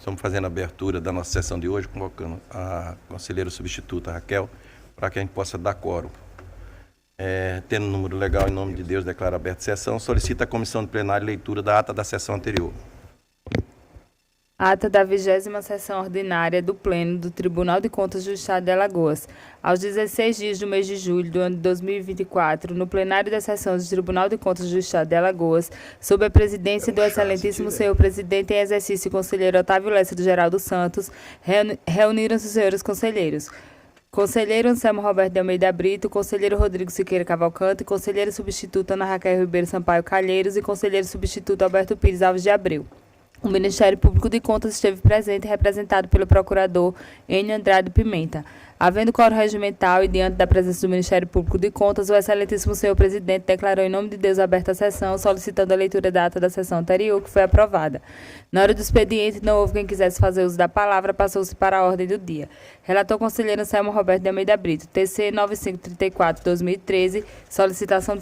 Estamos fazendo a abertura da nossa sessão de hoje, convocando a conselheira substituta Raquel, para que a gente possa dar quórum. Tendo o número legal, em nome de Deus, declaro aberta a sessão. Solicita a comissão de plenário leitura da ata da sessão anterior. Ata da 20ª sessão ordinária do Pleno do Tribunal de Contas do Estado de Alagoas. Aos 16 dias do mês de julho do ano de 2024, no plenário da sessão do Tribunal de Contas do Estado de Alagoas, sob a presidência do excelentíssimo senhor presidente em exercício, conselheiro Otávio Lessa do Geraldo Santos, reuniram-se os senhores conselheiros. Conselheiro Anselmo Roberto de Almeida Brito, conselheiro Rodrigo Siqueira Cavalcante, conselheiro substituto Ana Raquel Ribeiro Sampaio Calheiros e conselheiro substituto Alberto Pires Alves de Abreu. O Ministério Público de Contas esteve presente e representado pelo procurador Enio Andrade Pimenta. Havendo quórum regimental e diante da presença do Ministério Público de Contas, o excelentíssimo senhor presidente declarou em nome de Deus aberta a sessão, solicitando a leitura da ata da sessão anterior, que foi aprovada. Na hora do expediente, não houve quem quisesse fazer uso da palavra, passou-se para a ordem do dia. Relator conselheiro Anselmo Roberto de Almeida Brito, TC 9534-2013, solicitação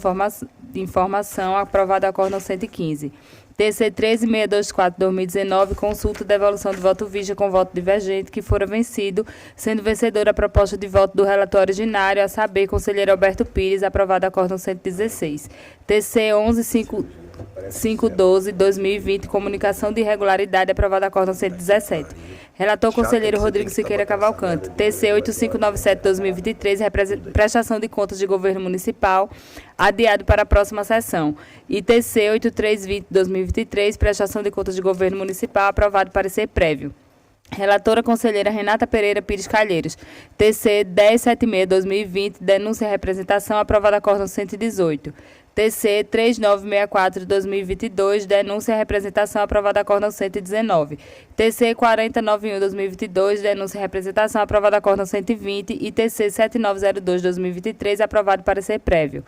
de informação, aprovada acórdão 115. TC 13624-2019, consulta e devolução de voto vista com voto divergente, que fora vencido, sendo vencedora a proposta de voto do relator originário, a saber, conselheiro Alberto Pires, aprovada acórdão 116. TC 11512-2020, comunicação de irregularidade, aprovada acórdão 117. Relator conselheiro Rodrigo Siqueira Cavalcante, TC 8597-2023, prestação de contas de governo municipal, adiado para a próxima sessão. E TC 8320-2023, prestação de contas de governo municipal, aprovado parecer prévio. Relatora conselheira Renata Pereira Pires Calheiros, TC 1076-2020, denúncia e representação, aprovada acórdão 118. TC 3964-2022, denúncia e representação, aprovada acórdão 119. TC 4091-2022, denúncia e representação, aprovada acórdão 120. E TC 7902-2023, aprovado parecer prévio.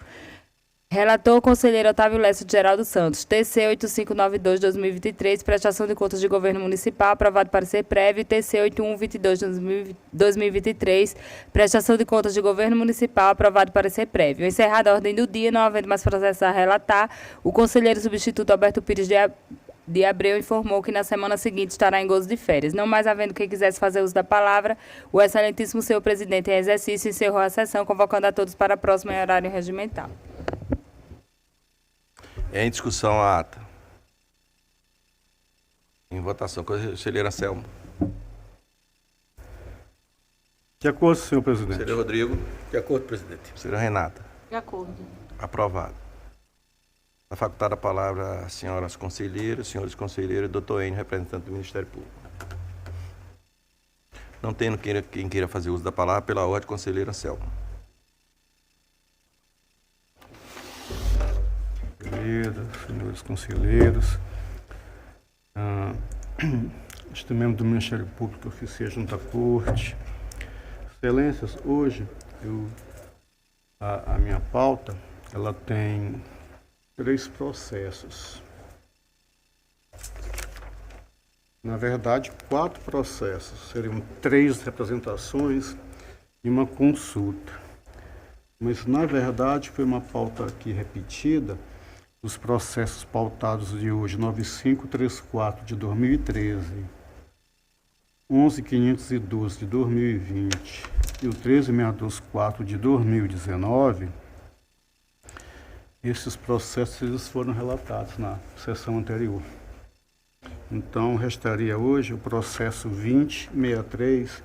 Relator conselheiro Otávio Lessa de Geraldo Santos, TC 8592-2023, prestação de contas de governo municipal, aprovado parecer prévio, TC 8122-2023, prestação de contas de governo municipal, aprovado parecer prévio. Encerrada a ordem do dia, não havendo mais processo a relatar, o conselheiro substituto Alberto Pires de Abreu informou que na semana seguinte estará em gozo de férias. Não mais havendo quem quisesse fazer uso da palavra, o excelentíssimo senhor presidente em exercício encerrou a sessão, convocando a todos para a próxima em horário regimental. Em discussão a ata. Em votação. Conselheiro Anselmo. De acordo, senhor presidente. Conselheiro Rodrigo. De acordo, presidente. Conselheira Renata. De acordo. Aprovado. A facultada a palavra às senhoras conselheiras, senhores conselheiros e doutor Enio, representante do Ministério Público. Não tendo quem queira fazer uso da palavra, pela ordem, conselheiro Anselmo. Senhores conselheiros, este membro do Ministério Público oficia junto à Corte. Excelências, hoje a minha pauta ela tem 3 processos. Na verdade, 4 processos, seriam 3 representações e uma consulta. Mas, na verdade, foi uma pauta aqui repetida, os processos pautados de hoje, 9534 de 2013, 11512 de 2020 e o 13624 de 2019, esses processos eles foram relatados na sessão anterior. Então, restaria hoje o processo 2063 de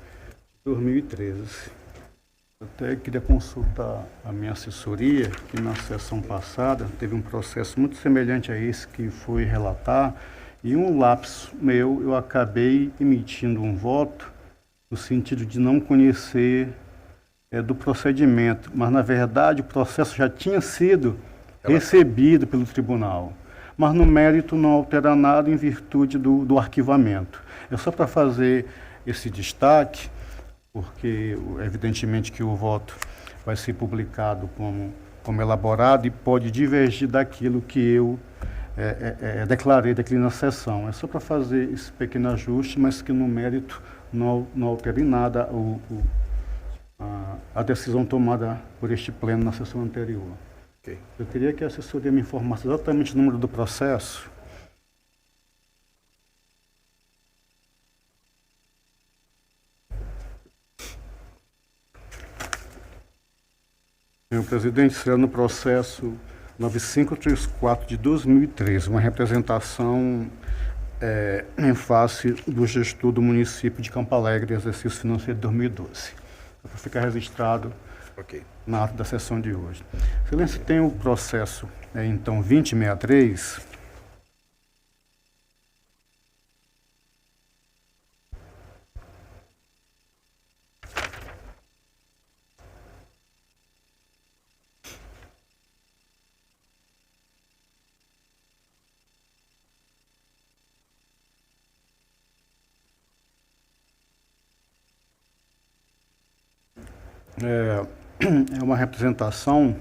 2013. Até queria consultar a minha assessoria, que na sessão passada teve um processo muito semelhante a esse que foi relatar, e um lapso meu, eu acabei emitindo um voto no sentido de não conhecer do procedimento, mas na verdade o processo já tinha sido recebido pelo tribunal, mas no mérito não altera nada em virtude do arquivamento. É só para fazer esse destaque, porque evidentemente que o voto vai ser publicado como elaborado e pode divergir daquilo que eu declarei daqui na sessão. É só para fazer esse pequeno ajuste, mas que no mérito não altere em nada a decisão tomada por este pleno na sessão anterior. Okay. Eu queria que a assessoria me informasse exatamente o número do processo. Senhor presidente, será no processo 9534 de 2013, uma representação em face do gestor do município de Campo Alegre, exercício financeiro de 2012. Para ficar registrado na ata da sessão de hoje. Excelência, tem o processo, então, 2063. É uma representação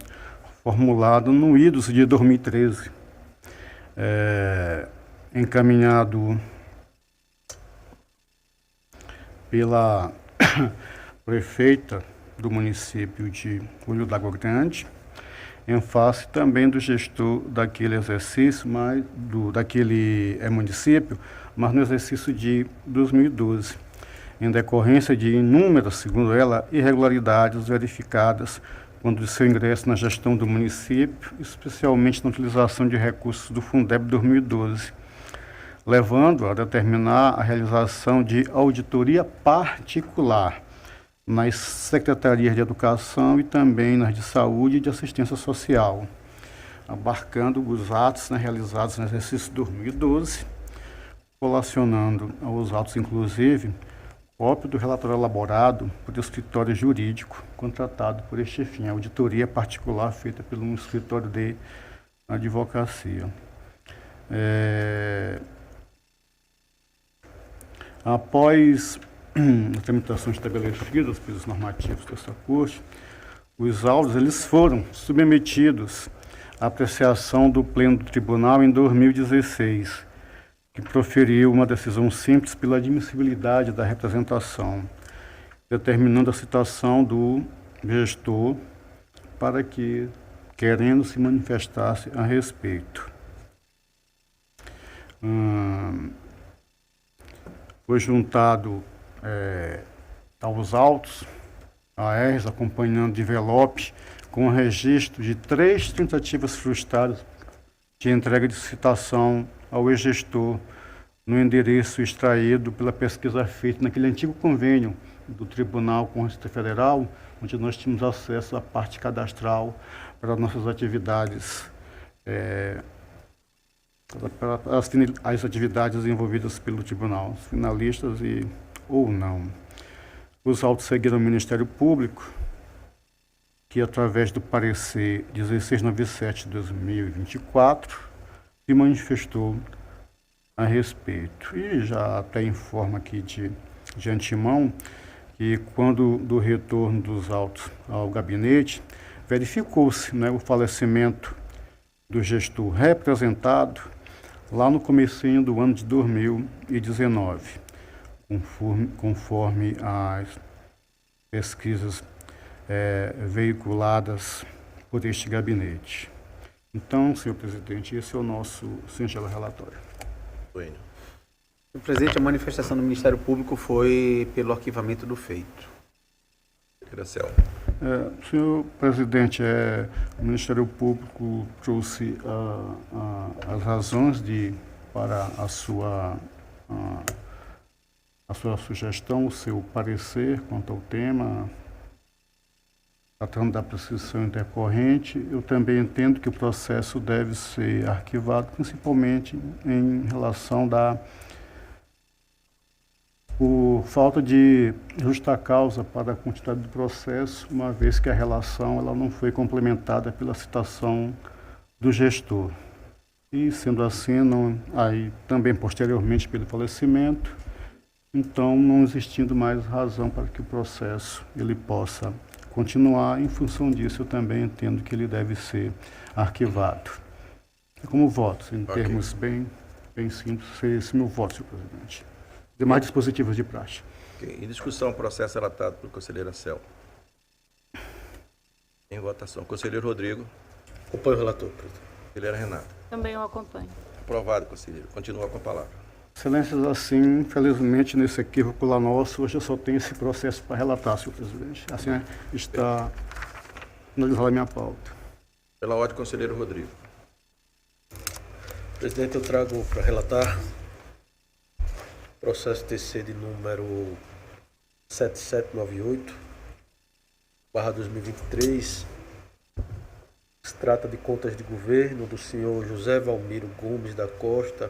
formulada no IDOS de 2013, encaminhado pela prefeita do município de Olho d'Água Grande, em face também do gestor daquele exercício, daquele município, mas no exercício de 2012. Em decorrência de inúmeras, segundo ela, irregularidades verificadas quando de seu ingresso na gestão do município, especialmente na utilização de recursos do Fundeb 2012, levando a determinar a realização de auditoria particular nas secretarias de educação e também nas de saúde e de assistência social, abarcando os atos realizados no exercício 2012, colacionando aos atos, inclusive, cópia do relatório elaborado por escritório jurídico contratado por este fim, a auditoria particular feita por um escritório de advocacia. Após as tramitações estabelecidas pelos normativos dessa Corte, os autos eles foram submetidos à apreciação do Pleno do Tribunal em 2016, que proferiu uma decisão simples pela admissibilidade da representação, determinando a citação do gestor para que, querendo, se manifestasse a respeito. Foi juntado aos autos a ERS, acompanhando de envelope, com o registro de 3 tentativas frustradas de entrega de citação ao ex-gestor no endereço extraído pela pesquisa feita naquele antigo convênio do Tribunal com a Receita Federal, onde nós tínhamos acesso à parte cadastral para nossas atividades, para as atividades envolvidas pelo Tribunal, finalistas ou não. Os autos seguiram ao Ministério Público, que, através do parecer 1697 de 2024, se manifestou a respeito. E já até informo aqui de antemão que, quando do retorno dos autos ao gabinete, verificou-se o falecimento do gestor representado lá no comecinho do ano de 2019, conforme as pesquisas veiculadas por este gabinete. Então, senhor presidente, esse é o nosso singelo relatório. Senhor presidente, a manifestação do Ministério Público foi pelo arquivamento do feito. Senhor presidente, o Ministério Público trouxe as razões para a sua sugestão, o seu parecer quanto ao tema, tratando da prescrição intercorrente. Eu também entendo que o processo deve ser arquivado, principalmente em relação por falta de justa causa para a continuidade do processo, uma vez que a relação ela não foi complementada pela citação do gestor. E, sendo assim, aí também posteriormente pelo falecimento, então não existindo mais razão para que o processo ele possa continuar. Em função disso, eu também entendo que ele deve ser arquivado. Como voto, em termos bem simples, seria esse meu voto, senhor presidente. Demais dispositivos de praxe. Em discussão, processo relatado pelo conselheiro Ancel. Em votação. Conselheiro Rodrigo. Acompanho o relator, presidente. Conselheira Renata. Também eu acompanho. Aprovado, conselheiro. Continua com a palavra. Excelências, assim, infelizmente, nesse equívoco lá nosso, hoje eu só tenho esse processo para relatar, senhor presidente. Assim, está finalizar a minha pauta. Pela ordem, conselheiro Rodrigo. Presidente, eu trago para relatar processo TC de número 7798/2023. Se trata de contas de governo do senhor José Valmiro Gomes da Costa,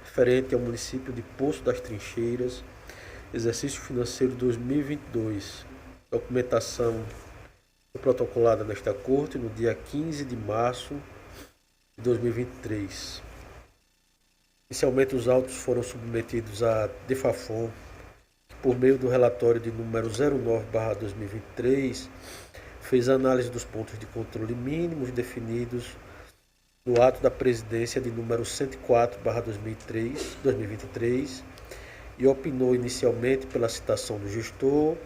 referente ao município de Poço das Trincheiras, exercício financeiro 2022. Documentação foi protocolada nesta corte no dia 15 de março de 2023. Inicialmente, os autos foram submetidos à DEFAFON, que, por meio do relatório de número 09/2023, fez análise dos pontos de controle mínimos definidos no ato da presidência de número 104/2023 e opinou inicialmente pela citação do gestor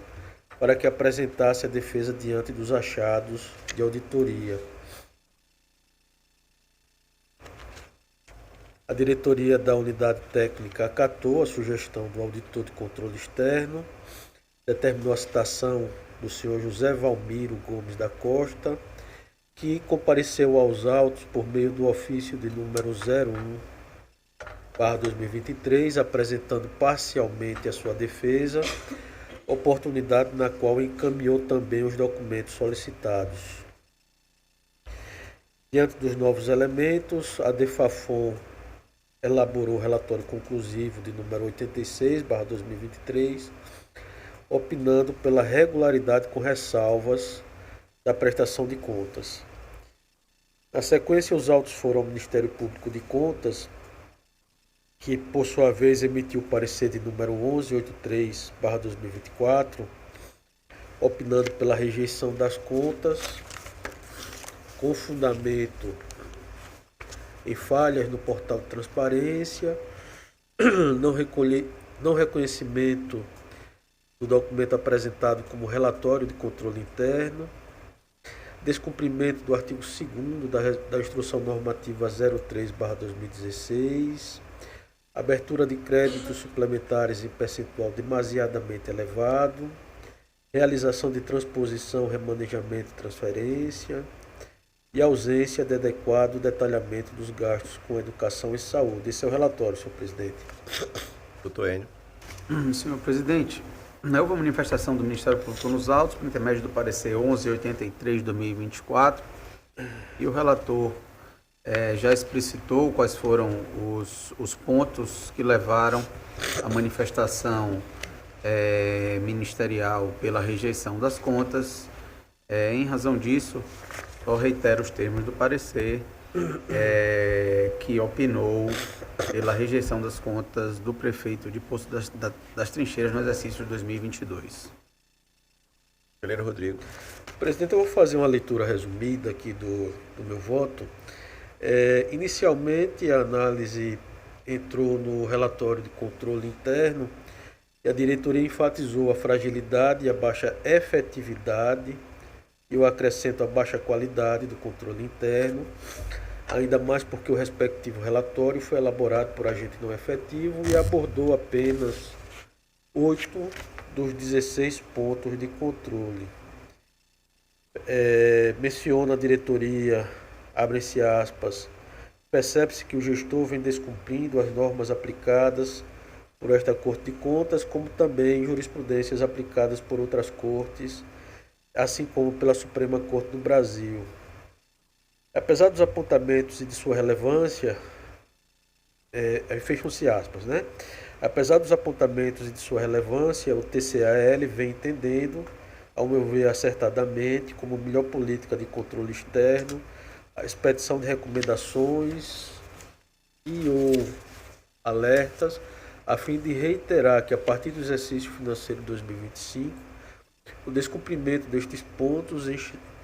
para que apresentasse a defesa diante dos achados de auditoria. A diretoria da unidade técnica acatou a sugestão do auditor de controle externo, determinou a citação do senhor José Valmiro Gomes da Costa, que compareceu aos autos por meio do ofício de número 01/2023, apresentando parcialmente a sua defesa, oportunidade na qual encaminhou também os documentos solicitados. Diante dos novos elementos, a DEFAFON elaborou o relatório conclusivo de número 86/2023, opinando pela regularidade com ressalvas da prestação de contas. Na sequência, os autos foram ao Ministério Público de Contas, que, por sua vez, emitiu o parecer de número 1183/2024, opinando pela rejeição das contas, com fundamento em falhas no portal de transparência, não reconhecimento do documento apresentado como relatório de controle interno, descumprimento do artigo 2º da Instrução Normativa 03/2016, abertura de créditos suplementares em percentual demasiadamente elevado, realização de transposição, remanejamento e transferência, e ausência de adequado detalhamento dos gastos com educação e saúde. Esse é o relatório, senhor presidente. Doutor Enio. Senhor presidente, houve uma manifestação do Ministério Público nos autos, por intermédio do parecer 1183 de 2024, e o relator já explicitou quais foram os pontos que levaram à manifestação ministerial pela rejeição das contas. Em razão disso, eu reitero os termos do parecer que opinou pela rejeição das contas do prefeito de Poço das Trincheiras no exercício de 2022. Conselheiro Rodrigo. Presidente, eu vou fazer uma leitura resumida aqui do meu voto. Inicialmente, a análise entrou no relatório de controle interno e a diretoria enfatizou a fragilidade e a baixa efetividade, e eu acrescento a baixa qualidade do controle interno, ainda mais porque o respectivo relatório foi elaborado por agente não efetivo e abordou apenas 8 dos 16 pontos de controle. Menciona a diretoria, abre-se aspas, percebe-se que o gestor vem descumprindo as normas aplicadas por esta Corte de Contas, como também jurisprudências aplicadas por outras cortes, assim como pela Suprema Corte do Brasil. Apesar dos apontamentos e de sua relevância, fecham-se aspas, né? Apesar dos apontamentos e de sua relevância, o TCAL vem entendendo, ao meu ver acertadamente, como melhor política de controle externo, a expedição de recomendações e/ou alertas, a fim de reiterar que, a partir do exercício financeiro de 2025, o descumprimento destes pontos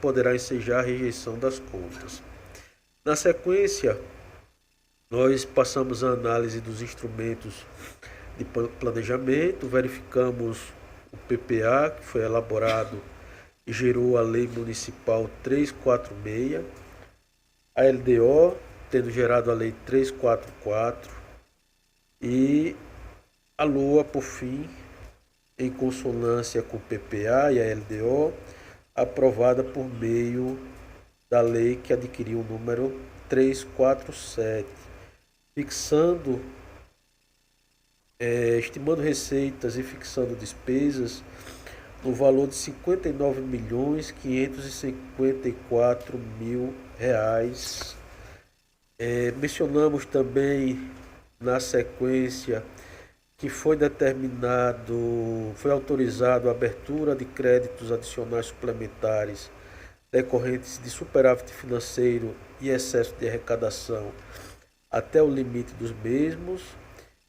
poderá ensejar a rejeição das contas. Na sequência, nós passamos a análise dos instrumentos de planejamento, verificamos o PPA, que foi elaborado e gerou a Lei Municipal 346, a LDO, tendo gerado a Lei 344, e a LOA, por fim, em consonância com o PPA e a LDO, aprovada por meio da lei que adquiriu o número 347, fixando, estimando receitas e fixando despesas no valor de R$ 59.554.000. Mencionamos também na sequência que foi autorizado a abertura de créditos adicionais suplementares decorrentes de superávit financeiro e excesso de arrecadação até o limite dos mesmos,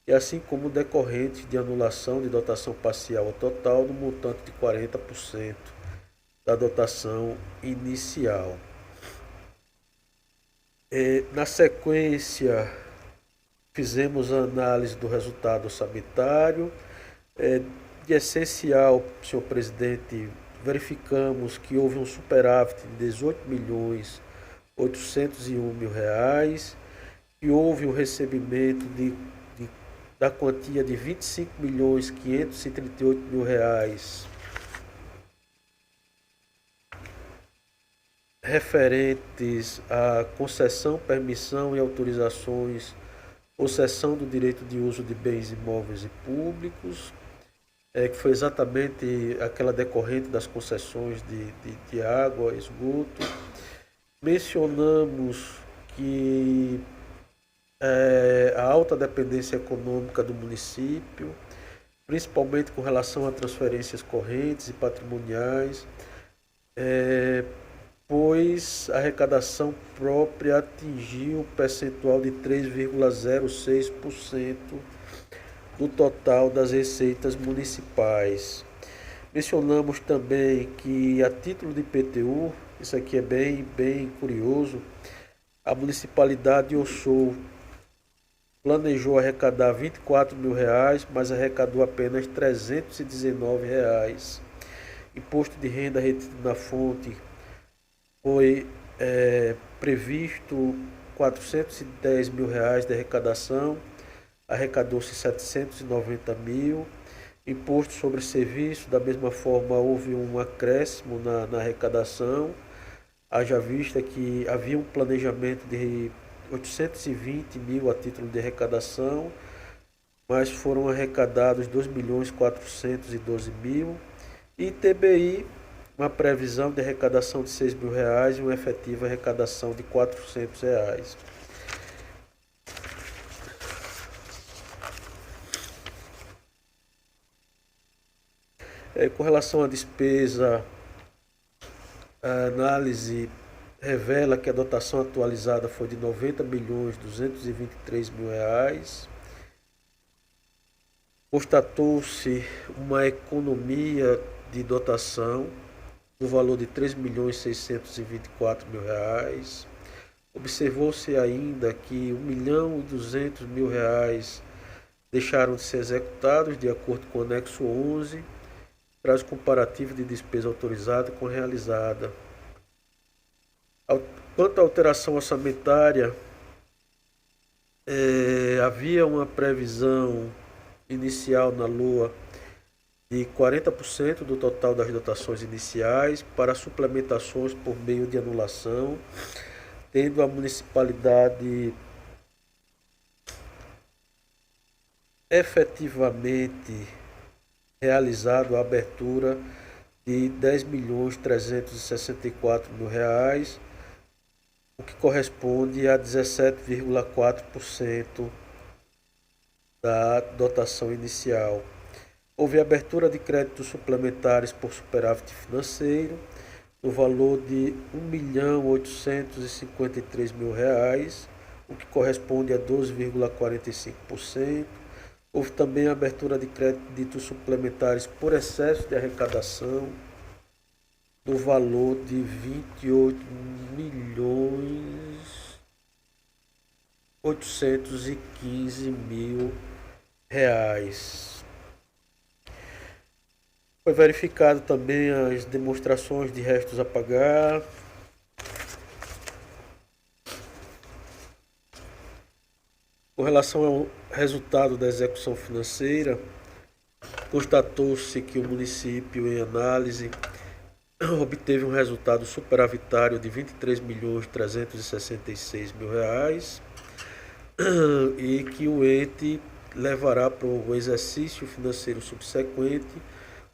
e assim como decorrentes de anulação de dotação parcial ou total no montante de 40% da dotação inicial. Na sequência, fizemos a análise do resultado orçamentário. De essencial, senhor presidente, verificamos que houve um superávit de R$ 18.801.000 e houve um recebimento da quantia de R$ 25.538.000 referentes à concessão, permissão e autorizações ou cessão do direito de uso de bens imóveis e públicos, que foi exatamente aquela decorrente das concessões de água, esgoto. Mencionamos que a alta dependência econômica do município, principalmente com relação a transferências correntes e patrimoniais, pois a arrecadação própria atingiu o percentual de 3,06% do total das receitas municipais. Mencionamos também que, a título de IPTU, isso aqui é bem curioso, a municipalidade de Ossô planejou arrecadar R$ 24.000, mas arrecadou apenas R$ 319. Imposto de renda retido na fonte foi previsto R$ 410.000 de arrecadação, arrecadou-se 790 mil. Imposto sobre serviço, da mesma forma, houve um acréscimo na arrecadação, haja vista que havia um planejamento de 820 mil a título de arrecadação, mas foram arrecadados 2.412.000. E TBI, uma previsão de arrecadação de R$ 6.000 e uma efetiva arrecadação de R$ 400. Com relação à despesa, a análise revela que a dotação atualizada foi de R$ 90.223.000. Constatou-se uma economia de dotação no valor de R$ 3.624.000. Observou-se ainda que R$ 1.200.000 deixaram de ser executados, de acordo com o anexo 11, traz o comparativo de despesa autorizada com realizada. Quanto à alteração orçamentária, havia uma previsão inicial na LOA de 40% do total das dotações iniciais para suplementações por meio de anulação, tendo a municipalidade efetivamente realizado a abertura de R$ 10.364.000, o que corresponde a 17,4% da dotação inicial. Houve abertura de créditos suplementares por superávit financeiro, no valor de R$ 1.853.000, o que corresponde a 12,45%. Houve também a abertura de créditos suplementares por excesso de arrecadação, no valor de R$ 28.815.000. Foi verificado também as demonstrações de restos a pagar. Com relação ao resultado da execução financeira, constatou-se que o município, em análise, obteve um resultado superavitário de R$ 23.366.000 e que o ente levará para o exercício financeiro subsequente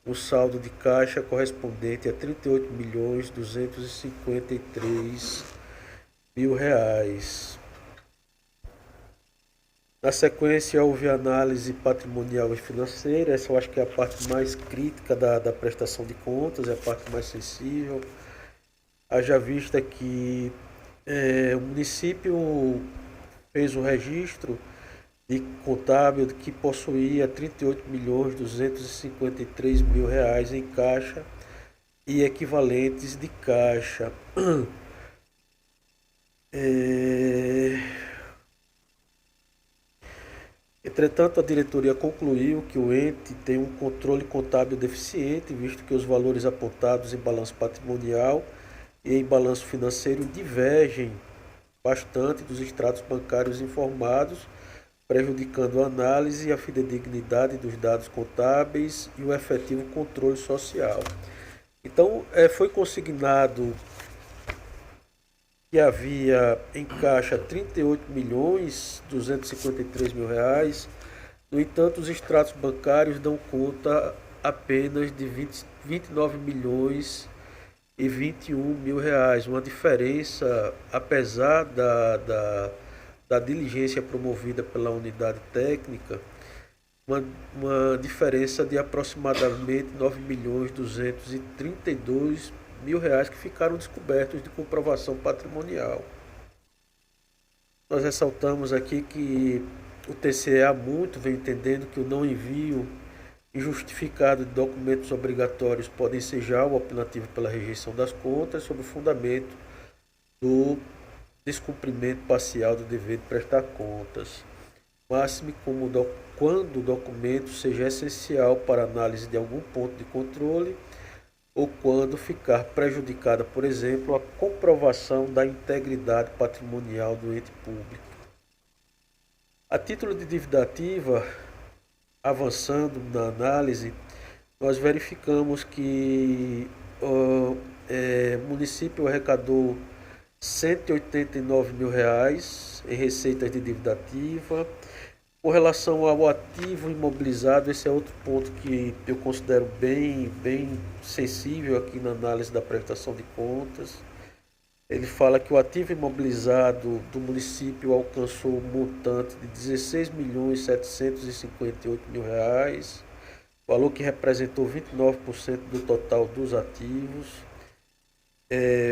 um saldo de caixa correspondente a R$ 38.253.000. Na sequência, houve análise patrimonial e financeira. Essa eu acho que é a parte mais crítica da prestação de contas, é a parte mais sensível. Haja vista que o município fez o registro de contábil que possuía R$ 38.253.000 em caixa e equivalentes de caixa. Entretanto, a diretoria concluiu que o ente tem um controle contábil deficiente, visto que os valores apontados em balanço patrimonial e em balanço financeiro divergem bastante dos extratos bancários informados, prejudicando a análise e a fidedignidade dos dados contábeis e o efetivo controle social. Então, foi consignado que havia em caixa R$ 38.253.000. No entanto, os extratos bancários dão conta apenas de R$ 29.021.000, uma diferença, apesar da diligência promovida pela unidade técnica, uma diferença de aproximadamente R$ 9.232.000 que ficaram descobertos de comprovação patrimonial. Nós ressaltamos aqui que o TCE há muito vem entendendo que o não envio injustificado de documentos obrigatórios podem ser já o opinativo pela rejeição das contas sob o fundamento do descumprimento parcial do dever de prestar contas, máxime quando o documento seja essencial para análise de algum ponto de controle ou quando ficar prejudicada, por exemplo, a comprovação da integridade patrimonial do ente público. A título de dívida ativa, avançando na análise, nós verificamos que o município arrecadou R$ 189.000 em receitas de dívida ativa. Com relação ao ativo imobilizado, esse é outro ponto que eu considero bem sensível aqui na análise da prestação de contas. Ele fala que o ativo imobilizado do município alcançou um montante de R$ 16.758.000, valor que representou 29% do total dos ativos.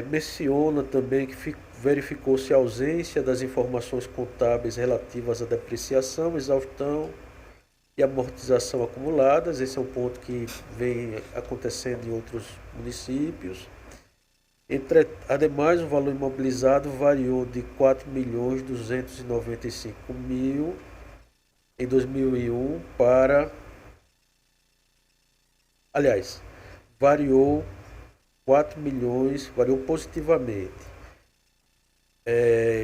Menciona também que verificou-se a ausência das informações contábeis relativas à depreciação, exaustão e amortização acumuladas. Esse é um ponto que vem acontecendo em outros municípios. Ademais, o valor imobilizado variou de R$ 4.295.000 em 2001 para... Aliás, variou positivamente,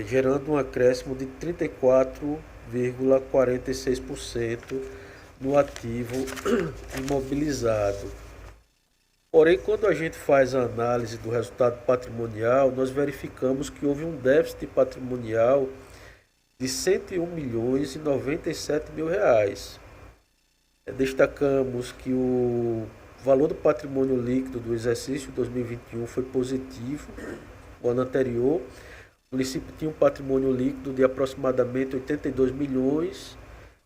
gerando um acréscimo de 34,46% no ativo imobilizado. Porém, quando a gente faz a análise do resultado patrimonial, nós verificamos que houve um déficit patrimonial de R$ 101.097.000. Destacamos que o valor do patrimônio líquido do exercício 2021 foi positivo. O ano anterior, o município tinha um patrimônio líquido de aproximadamente 82 milhões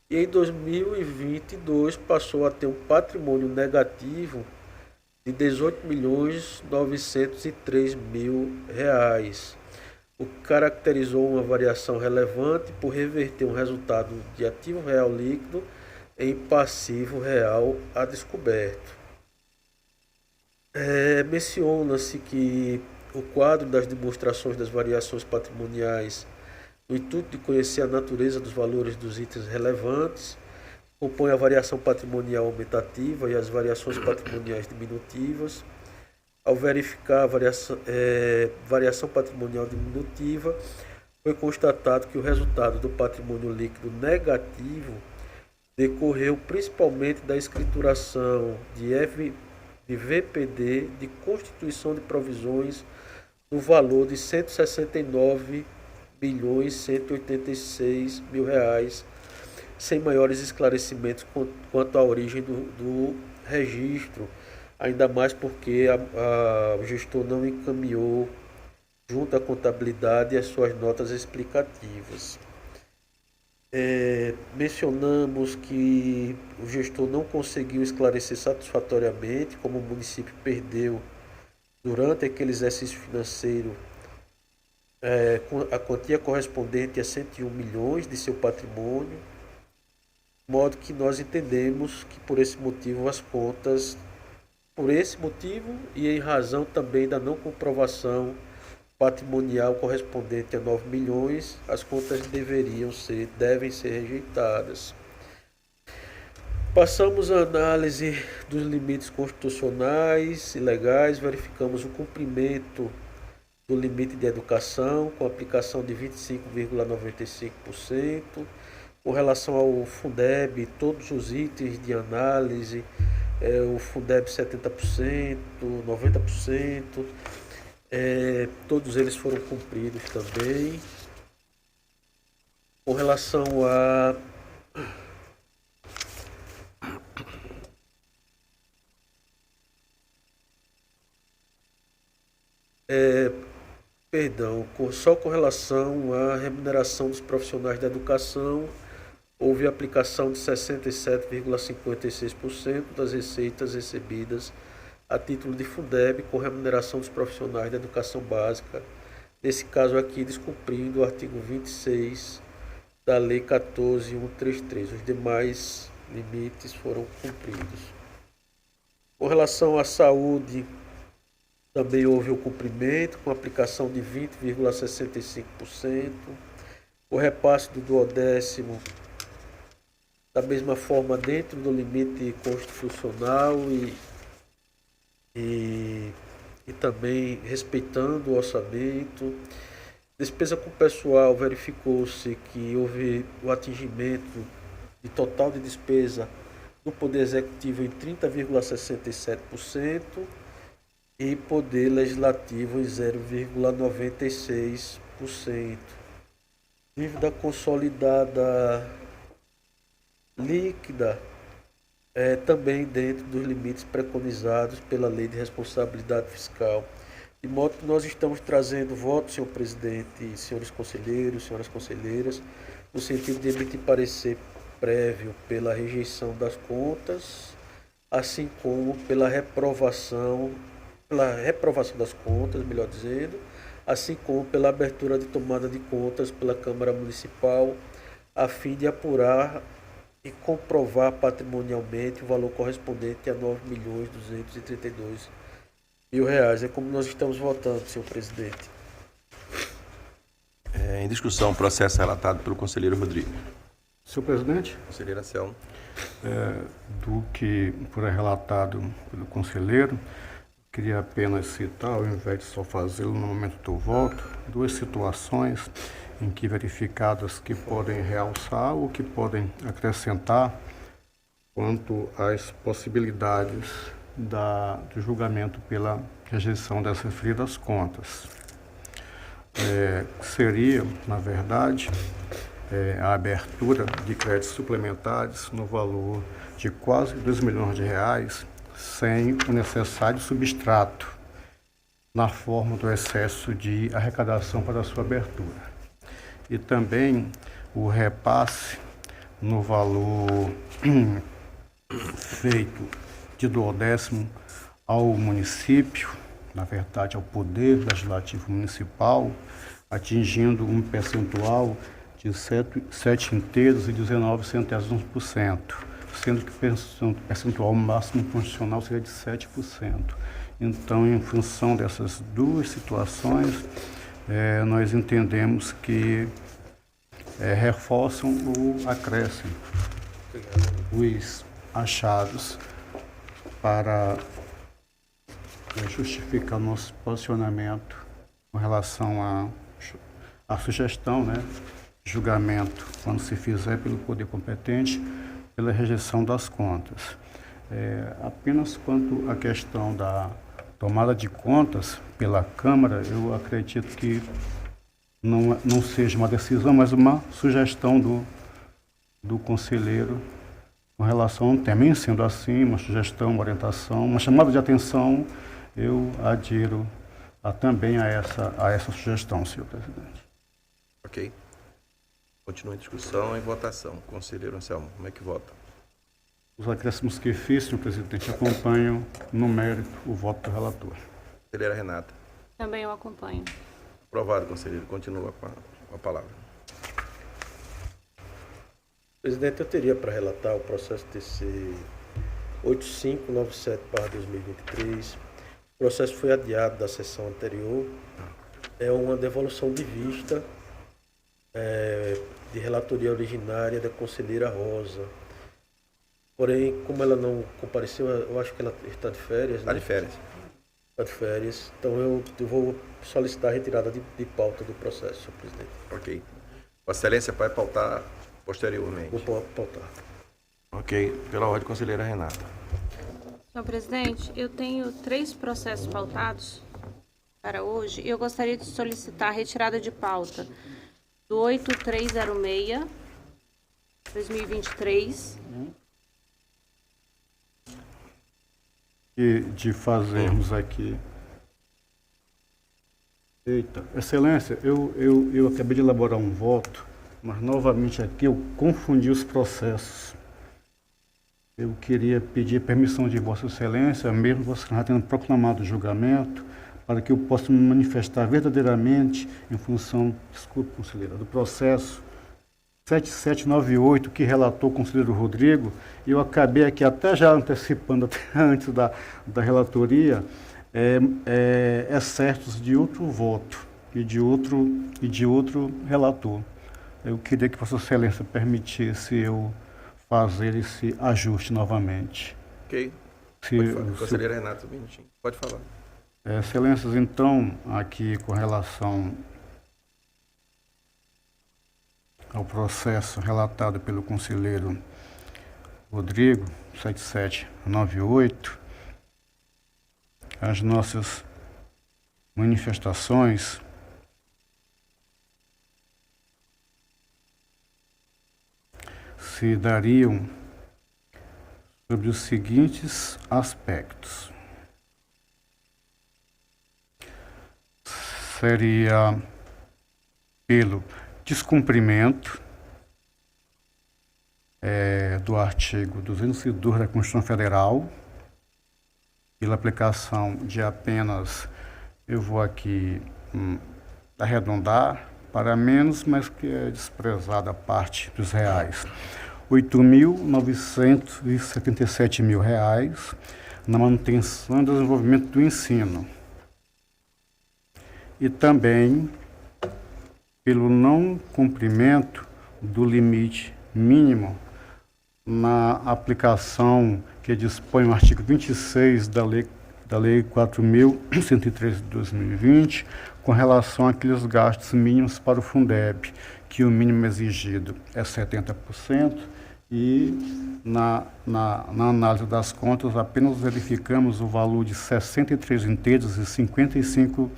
e em 2022 passou a ter um patrimônio negativo de R$ 18.903.000, o que caracterizou uma variação relevante por reverter um resultado de ativo real líquido em passivo real a descoberto. Menciona-se que o quadro das demonstrações das variações patrimoniais, no intuito de conhecer a natureza dos valores dos itens relevantes, compõe a variação patrimonial aumentativa e as variações patrimoniais diminutivas. Ao verificar a variação patrimonial diminutiva, foi constatado que o resultado do patrimônio líquido negativo decorreu principalmente da escrituração de de VPD de constituição de provisões no valor de R$ 169.186.000, sem maiores esclarecimentos quanto à origem do registro, ainda mais porque o gestor não encaminhou junto à contabilidade as suas notas explicativas. Mencionamos que o gestor não conseguiu esclarecer satisfatoriamente como o município perdeu durante aquele exercício financeiro a quantia correspondente a 101 milhões de seu patrimônio, de modo que nós entendemos que por esse motivo e em razão também da não comprovação patrimonial correspondente a 9 milhões, as contas devem ser rejeitadas. Passamos a análise dos limites constitucionais e legais, verificamos o cumprimento do limite de educação, com aplicação de 25,95%, com relação ao Fundeb, todos os itens de análise, o Fundeb 70%, 90%, todos eles foram cumpridos também. Com relação a só com relação à remuneração dos profissionais da educação, houve aplicação de 67,56% das receitas recebidas a título de Fundeb com remuneração dos profissionais da educação básica, nesse caso aqui descumprindo o artigo 26 da Lei 14.133. Os demais limites foram cumpridos. Com relação à saúde, também houve o cumprimento, com aplicação de 20,65%. O repasse do 12º, da mesma forma, dentro do limite constitucional e também respeitando o orçamento. Despesa com pessoal, verificou-se que houve o atingimento de total de despesa do Poder Executivo em 30,67%. E Poder Legislativo em 0,96%. Dívida consolidada líquida também dentro dos limites preconizados pela Lei de Responsabilidade Fiscal. De modo que nós estamos trazendo voto, senhor presidente, senhores conselheiros, senhoras conselheiras, no sentido de emitir parecer prévio pela rejeição das contas, assim como pela reprovação das contas, melhor dizendo, assim como pela abertura de tomada de contas pela Câmara Municipal, a fim de apurar e comprovar patrimonialmente o valor correspondente a R$ 9.232.000. É como nós estamos votando, senhor presidente. Em discussão, o processo relatado pelo conselheiro Rodrigo. Senhor presidente, Conselheira Selma. do que foi relatado pelo conselheiro, queria apenas citar, ao invés de só fazê-lo no momento do voto, duas situações em que verificadas que podem realçar ou que podem acrescentar quanto às possibilidades do julgamento pela rejeição das referidas contas. Seria, na verdade, a abertura de créditos suplementares no valor de quase R$ 2 milhões, sem o necessário substrato na forma do excesso de arrecadação para a sua abertura. E também o repasse no valor feito de 12º ao município, na verdade ao Poder Legislativo Municipal, atingindo um percentual de 7,19%, sendo que o percentual máximo constitucional seria de 7%. Então, em função dessas duas situações, nós entendemos que reforçam o acréscimo, os achados, para justificar o nosso posicionamento com relação à sugestão, julgamento, quando se fizer pelo poder competente, pela rejeição das contas. Apenas quanto à questão da tomada de contas pela Câmara, eu acredito que não seja uma decisão, mas uma sugestão do conselheiro com relação ao tema. Em sendo assim, uma sugestão, uma orientação, uma chamada de atenção, eu adiro também a essa sugestão, senhor presidente. Ok. Continua em discussão e votação. Conselheiro Anselmo, como é que vota? Os acréscimos que fiz, senhor presidente, acompanham no mérito o voto do relator. Conselheira Renata. Também eu acompanho. Aprovado, conselheiro. Continua com a palavra. Presidente, eu teria para relatar o processo TC 8597/2023. O processo foi adiado da sessão anterior. É uma devolução de vista de relatoria originária da conselheira Rosa. Porém, como ela não compareceu, eu acho que ela está de férias. Está né? de férias. Está de férias. Então eu vou solicitar a retirada de pauta do processo, senhor presidente. Ok. Vossa Excelência vai pautar posteriormente. Vou pautar. Ok. Pela ordem, conselheira Renata. Senhor presidente, eu tenho 3 processos pautados para hoje e eu gostaria de solicitar a retirada de pauta do 8306/2023. E de fazermos aqui. Eita, Excelência, eu acabei de elaborar um voto, mas novamente aqui eu confundi os processos. Eu queria pedir permissão de Vossa Excelência, mesmo você já tendo proclamado o julgamento, para que eu possa me manifestar verdadeiramente em função, desculpe, conselheira, do processo 7798, que relatou o conselheiro Rodrigo. Eu acabei aqui até já antecipando, até antes da relatoria, excertos de outro voto e de outro relator. Eu queria que Vossa Excelência permitisse eu fazer esse ajuste novamente. Ok. Conselheira Renata, um minutinho. Pode falar. Excelências, então, aqui com relação ao processo relatado pelo conselheiro Rodrigo, 7798, as nossas manifestações se dariam sobre os seguintes aspectos. Seria pelo descumprimento do artigo 202 da Constituição Federal, pela aplicação de apenas, eu vou aqui arredondar para menos, mas que é desprezada a parte dos reais, R$ 8.977.000 na manutenção e desenvolvimento do ensino. E também pelo não cumprimento do limite mínimo na aplicação que dispõe o artigo 26 da Lei 4.103 de 2020, com relação àqueles gastos mínimos para o Fundeb, que o mínimo exigido é 70%, e na análise das contas apenas verificamos o valor de 63,55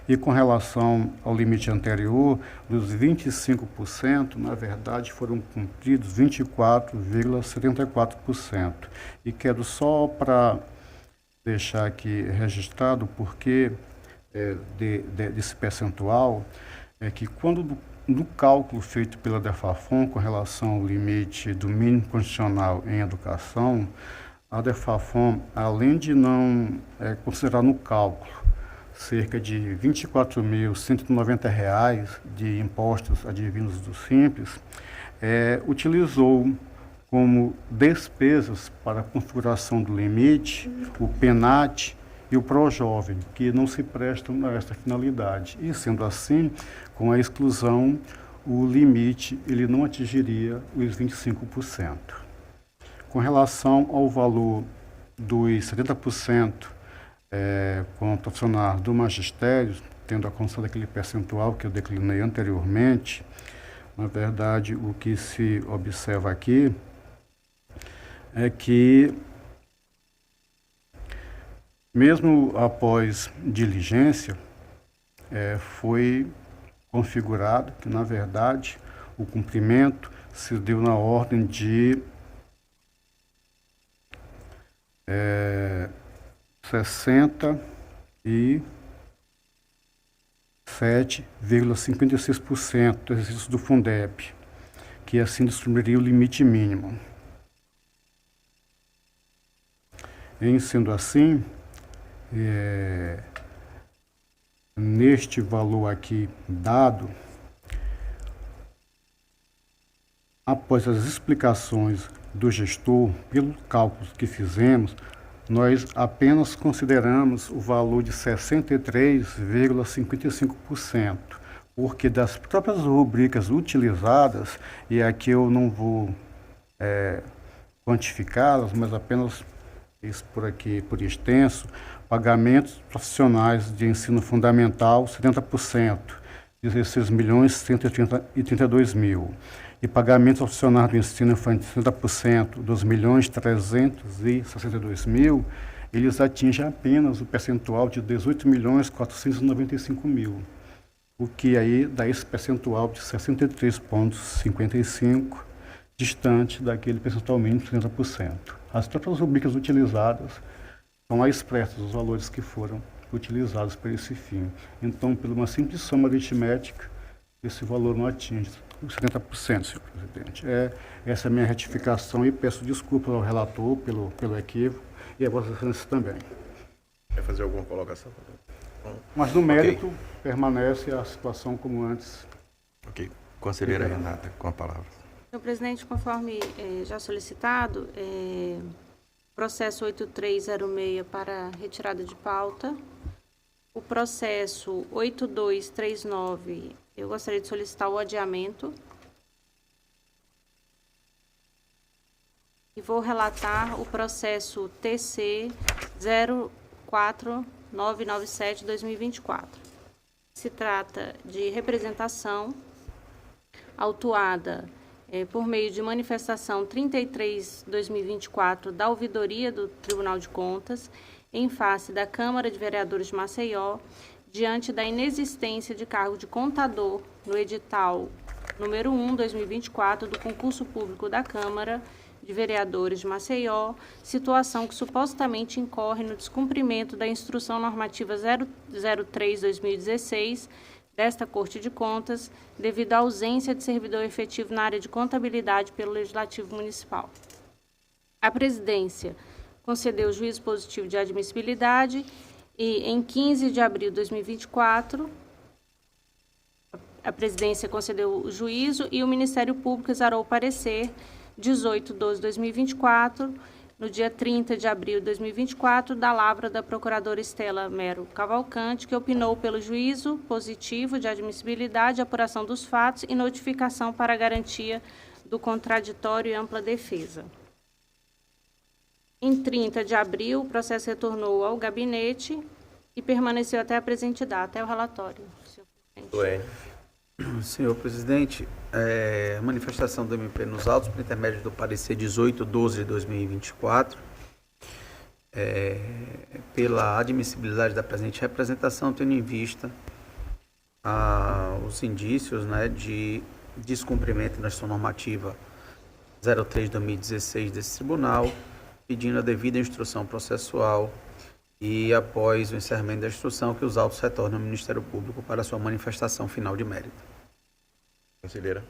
E com relação ao limite anterior, dos 25%, na verdade foram cumpridos 24,74%. E quero só para deixar aqui registrado o porquê desse percentual, é que quando no cálculo feito pela DEFAFON com relação ao limite do mínimo condicional em educação, a DEFAFON, além de não considerar no cálculo cerca de R$ 24.190 de impostos advindos do Simples, utilizou como despesas para a configuração do limite o PENAT e o ProJovem, que não se prestam a esta finalidade. E, sendo assim, com a exclusão, o limite ele não atingiria os 25%. Com relação ao valor dos 70%, quanto ao funcionário do magistério, tendo a condição daquele percentual que eu declinei anteriormente, na verdade, o que se observa aqui é que, mesmo após diligência, foi configurado que, na verdade, o cumprimento se deu na ordem de 67,56% do exercício do Fundeb, que assim distribuiria o limite mínimo. Em sendo assim, neste valor aqui dado, após as explicações do gestor, pelos cálculos que fizemos, nós apenas consideramos o valor de 63,55%, porque das próprias rubricas utilizadas, e aqui eu não vou quantificá-las, mas apenas isso por aqui, por extenso, pagamentos profissionais de ensino fundamental, 70%, 16.132.000. E pagamentos profissionais do ensino infantil, 60%, 2.362.000, eles atingem apenas o percentual de 18.495.000, o que aí dá esse percentual de 63,55%, distante daquele percentual mínimo de 30%. As próprias rubricas utilizadas são lá expressas os valores que foram utilizados para esse fim. Então, por uma simples soma aritmética, esse valor não atinge os 70%, senhor presidente. Essa é a minha retificação e peço desculpas ao relator pelo equívoco e a Vossa Excelência também. Quer fazer alguma colocação? Mas no mérito permanece a situação como antes. Ok. Conselheira Renata, com a palavra. Senhor presidente, conforme já solicitado, processo 8306 para retirada de pauta. O processo 8239, eu gostaria de solicitar o adiamento. E vou relatar o processo TC 04997-2024. Se trata de representação autuada por meio de manifestação 33/2024 da ouvidoria do Tribunal de Contas, em face da Câmara de Vereadores de Maceió, diante da inexistência de cargo de contador no edital número 1/2024 do concurso público da Câmara de Vereadores de Maceió, situação que supostamente incorre no descumprimento da Instrução Normativa 003/2016 desta Corte de Contas, devido à ausência de servidor efetivo na área de contabilidade pelo Legislativo Municipal. A Presidência concedeu o juízo positivo de admissibilidade e, em 15 de abril de 2024, a Presidência concedeu o juízo e o Ministério Público exarou o parecer 18/12/2024, no dia 30 de abril de 2024, da lavra da Procuradora Estela Mero Cavalcante, que opinou pelo juízo positivo de admissibilidade, apuração dos fatos e notificação para a garantia do contraditório e ampla defesa. Em 30 de abril, o processo retornou ao gabinete e permaneceu até a presente data, até o relatório. Senhor presidente, a manifestação do MP nos autos, por intermédio do parecer 18/12/2024, pela admissibilidade da presente representação, tendo em vista os indícios de descumprimento da Instrução Normativa 03/2016 desse tribunal, pedindo a devida instrução processual e, após o encerramento da instrução, que os autos retornem ao Ministério Público para sua manifestação final de mérito. Conselheira.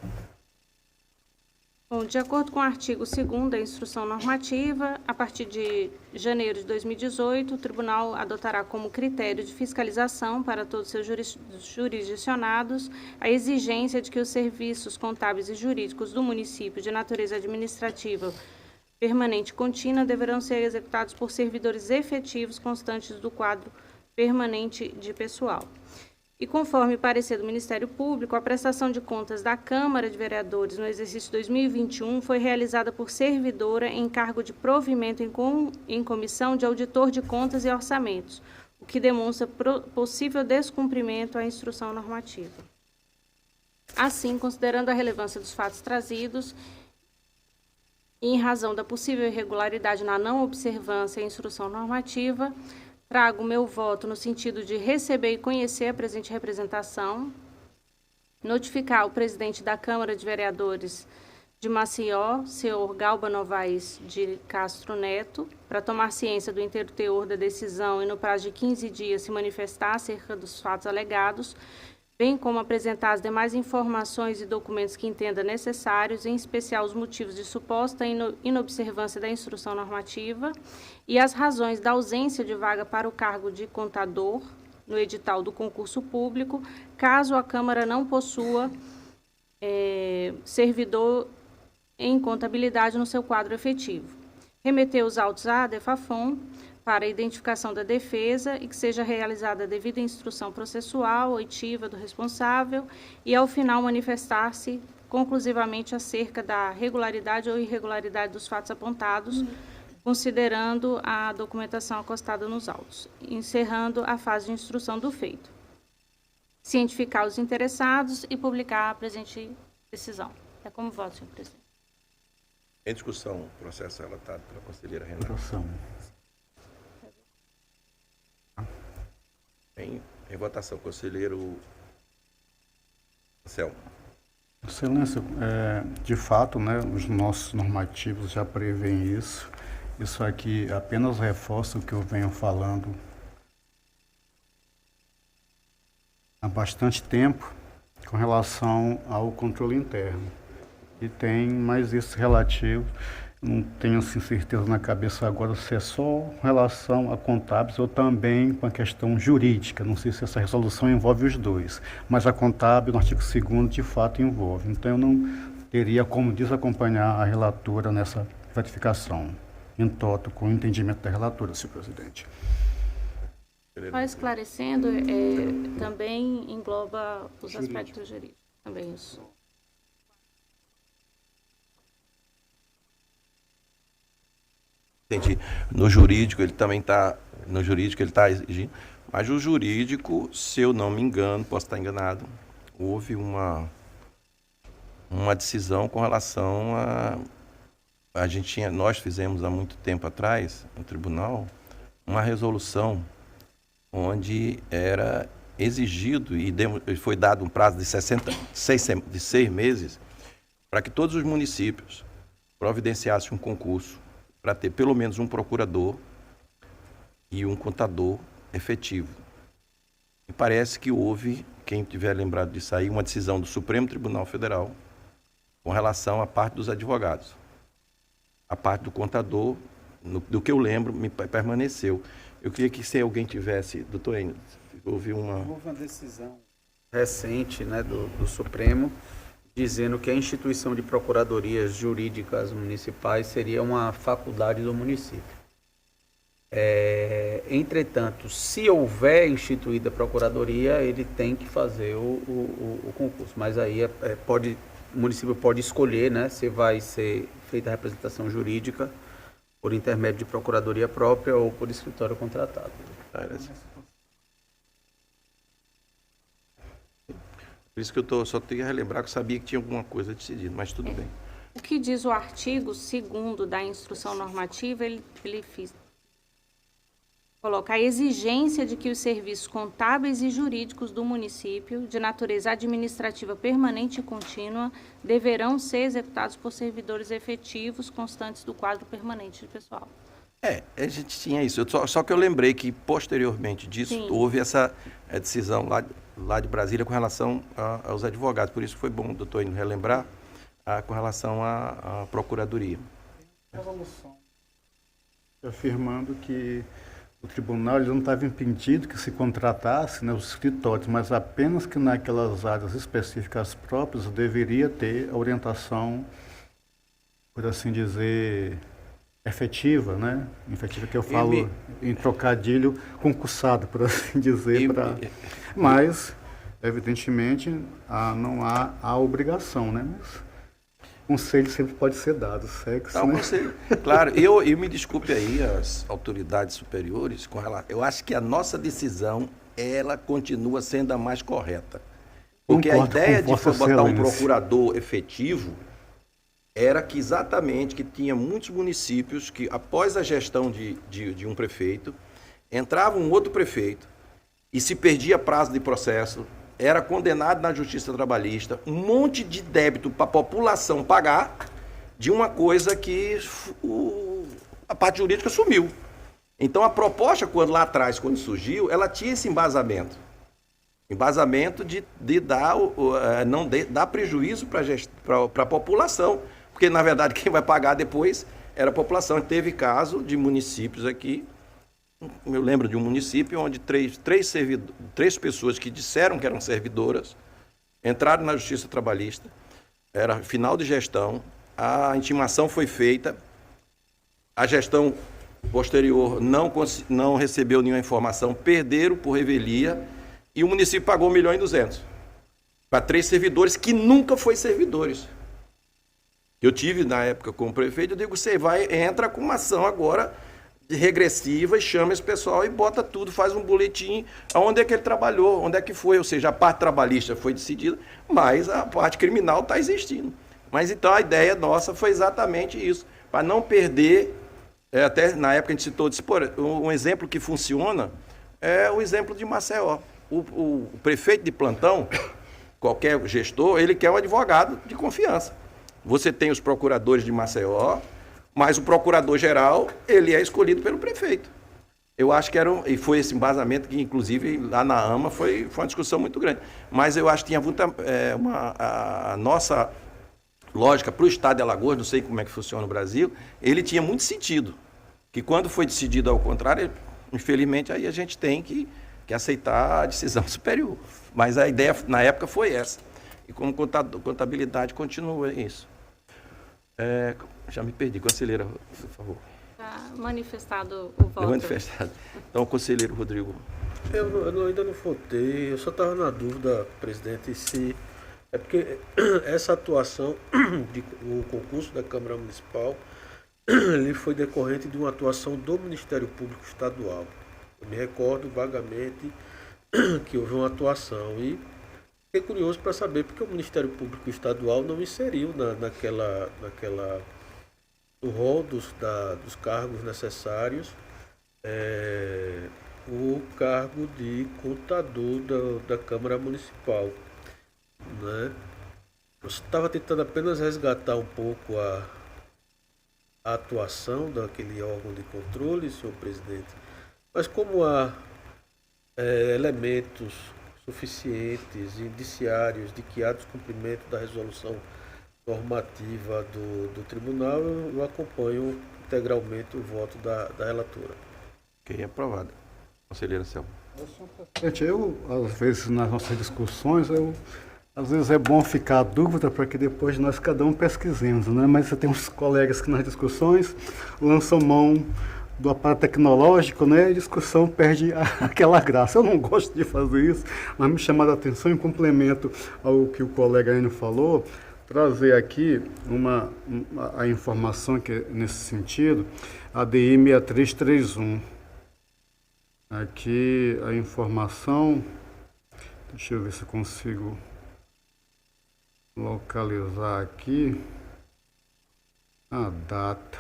Bom, de acordo com o artigo 2º da Instrução Normativa, a partir de janeiro de 2018, o Tribunal adotará como critério de fiscalização para todos seus jurisdicionados a exigência de que os serviços contábeis e jurídicos do município de natureza administrativa permanente e contínua deverão ser executados por servidores efetivos constantes do quadro permanente de pessoal. E conforme parecer do Ministério Público, a prestação de contas da Câmara de Vereadores no exercício 2021 foi realizada por servidora em cargo de provimento em comissão de auditor de contas e orçamentos, o que demonstra possível descumprimento à instrução normativa. Assim, considerando a relevância dos fatos trazidos e em razão da possível irregularidade na não observância e instrução normativa, trago meu voto no sentido de receber e conhecer a presente representação, notificar o presidente da Câmara de Vereadores de Maceió, senhor Galba Novaes de Castro Neto, para tomar ciência do inteiro teor da decisão e no prazo de 15 dias se manifestar acerca dos fatos alegados, bem como apresentar as demais informações e documentos que entenda necessários, em especial os motivos de suposta inobservância da instrução normativa e as razões da ausência de vaga para o cargo de contador no edital do concurso público, caso a Câmara não possua servidor em contabilidade no seu quadro efetivo. Remeter os autos à DEFAFON para a identificação da defesa e que seja realizada a devida instrução processual, oitiva do responsável e, ao final, manifestar-se conclusivamente acerca da regularidade ou irregularidade dos fatos apontados, considerando a documentação acostada nos autos, encerrando a fase de instrução do feito. Cientificar os interessados e publicar a presente decisão. É como voto, senhor presidente. Em discussão, o processo relatado pela conselheira Renata. Votação. Em votação, conselheiro Anselmo. Excelência, de fato, né, os nossos normativos já prevêem isso. Isso aqui apenas reforça o que eu venho falando há bastante tempo com relação ao controle interno. E tem mais isso relativo, não tenho assim, certeza na cabeça agora se é só com relação a contábeis ou também com a questão jurídica. Não sei se essa resolução envolve os dois, mas a contábil, no artigo 2º, de fato envolve. Então, eu não teria como desacompanhar a relatora nessa ratificação, em toto, com o entendimento da relatora, senhor presidente. Só esclarecendo, também engloba os aspectos jurídicos. Também isso. Entendi. No jurídico ele também está exigindo, mas o jurídico, se eu não me engano, posso estar enganado, houve uma decisão com relação nós fizemos há muito tempo atrás, no tribunal, uma resolução onde era exigido e foi dado um prazo de 6 meses para que todos os municípios providenciassem um concurso para ter pelo menos um procurador e um contador efetivo. E parece que houve, quem tiver lembrado disso aí, uma decisão do Supremo Tribunal Federal com relação à parte dos advogados. A parte do contador, do que eu lembro, me permaneceu. Eu queria que se alguém tivesse, doutor Enio, houve uma decisão recente, né, do Supremo, dizendo que a instituição de procuradorias jurídicas municipais seria uma faculdade do município. Entretanto, se houver instituída a procuradoria, ele tem que fazer o concurso. Mas aí o município pode escolher, né, se vai ser feita a representação jurídica por intermédio de procuradoria própria ou por escritório contratado. Por isso que eu só tenho que relembrar que eu sabia que tinha alguma coisa decidida, mas tudo bem. O que diz o artigo 2º da instrução normativa, ele coloca a exigência de que os serviços contábeis e jurídicos do município, de natureza administrativa permanente e contínua, deverão ser executados por servidores efetivos constantes do quadro permanente de pessoal. A gente tinha isso. Só que eu lembrei que, posteriormente disso, Sim. houve essa decisão lá de Brasília com relação aos advogados. Por isso foi bom, doutor, relembrar com relação à procuradoria. Resolução afirmando que o tribunal ele não estava impedido que se contratasse, né, os escritórios, mas apenas que naquelas áreas específicas próprias deveria ter a orientação, por assim dizer, efetiva, né? Efetiva que eu falo em trocadilho, concursado, por assim dizer. Mas, evidentemente, não há a obrigação, né? Mas conselho sempre pode ser dado, sexo, Não, né? conselho, claro, eu me desculpe aí as autoridades superiores, eu acho que a nossa decisão, ela continua sendo a mais correta. Porque Concordo a ideia com de Vossa botar um Excelência. procurador efetivo, era que exatamente que tinha muitos municípios que, após a gestão de um prefeito, entrava um outro prefeito e se perdia prazo de processo, era condenado na justiça trabalhista, um monte de débito para a população pagar de uma coisa que a parte jurídica sumiu. Então a proposta, lá atrás, quando surgiu, ela tinha esse embasamento. Embasamento de dar, não dar prejuízo para a população. Porque, na verdade, quem vai pagar depois era a população. Teve caso de municípios aqui, eu lembro de um município onde três pessoas que disseram que eram servidoras entraram na Justiça Trabalhista, era final de gestão, a intimação foi feita, a gestão posterior não recebeu nenhuma informação, perderam por revelia e o município pagou 1.200.000 para 3 servidores que nunca foram servidores. Eu tive, na época, como prefeito, eu digo, você entra com uma ação agora regressiva e chama esse pessoal e bota tudo, faz um boletim, onde é que ele trabalhou, onde é que foi, ou seja, a parte trabalhista foi decidida, mas a parte criminal está existindo. Mas então a ideia nossa foi exatamente isso, para não perder, até na época a gente citou, um exemplo que funciona é o exemplo de Maceió. O prefeito de plantão, qualquer gestor, ele quer um advogado de confiança. Você tem os procuradores de Maceió, mas o procurador-geral, ele é escolhido pelo prefeito. Eu acho que e foi esse embasamento que, inclusive, lá na AMA foi uma discussão muito grande. Mas eu acho que tinha a nossa lógica para o Estado de Alagoas, não sei como é que funciona no Brasil, ele tinha muito sentido. Que quando foi decidido ao contrário, infelizmente, aí a gente tem que aceitar a decisão superior. Mas a ideia, na época, foi essa. E como contabilidade, continua isso. Já me perdi. Conselheira, por favor. Está manifestado o voto. Manifestado. Então, conselheiro Rodrigo. Eu ainda não votei, eu só estava na dúvida, presidente, se... É porque essa atuação, o concurso da Câmara Municipal, ele foi decorrente de uma atuação do Ministério Público Estadual. Eu me recordo vagamente que houve uma atuação e fiquei curioso para saber porque o Ministério Público Estadual não inseriu no rol dos cargos necessários o cargo de contador da Câmara Municipal. Né? Eu estava tentando apenas resgatar um pouco a atuação daquele órgão de controle, senhor presidente, mas como há elementos suficientes, indiciários de que há descumprimento da resolução normativa do tribunal, eu acompanho integralmente o voto da relatora. Ok, aprovado. Conselheira Selma. Gente, às vezes, nas nossas discussões, às vezes é bom ficar a dúvida para que depois nós cada um pesquisemos, né? Mas você tem uns colegas que nas discussões lançam mão do aparato tecnológico, né? A discussão perde aquela graça. Eu não gosto de fazer isso, mas me chamou a atenção em complemento ao que o colega Enio falou, trazer aqui a informação que é nesse sentido, a DI 6331. Aqui a informação, deixa eu ver se eu consigo localizar aqui a data.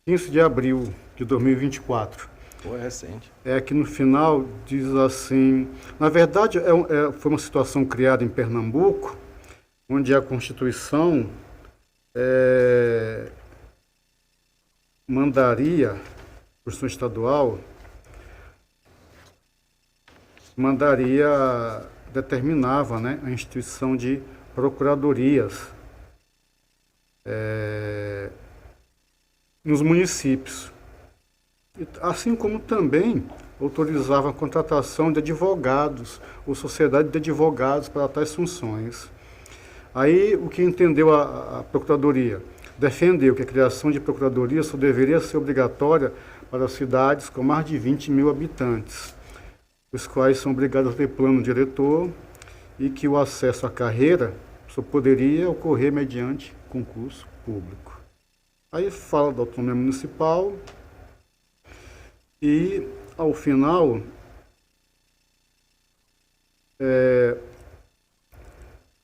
15 de abril de 2024. Foi recente. Aqui no final diz assim, na verdade foi uma situação criada em Pernambuco, onde a Constituição mandaria, a Constituição Estadual, determinava, né, a instituição de procuradorias nos municípios, assim como também autorizava a contratação de advogados ou sociedade de advogados para tais funções. Aí, o que entendeu a Procuradoria? Defendeu que a criação de procuradoria só deveria ser obrigatória para cidades com mais de 20 mil habitantes, os quais são obrigados a ter plano diretor e que o acesso à carreira só poderia ocorrer mediante concurso público. Aí fala da autonomia municipal e, ao final,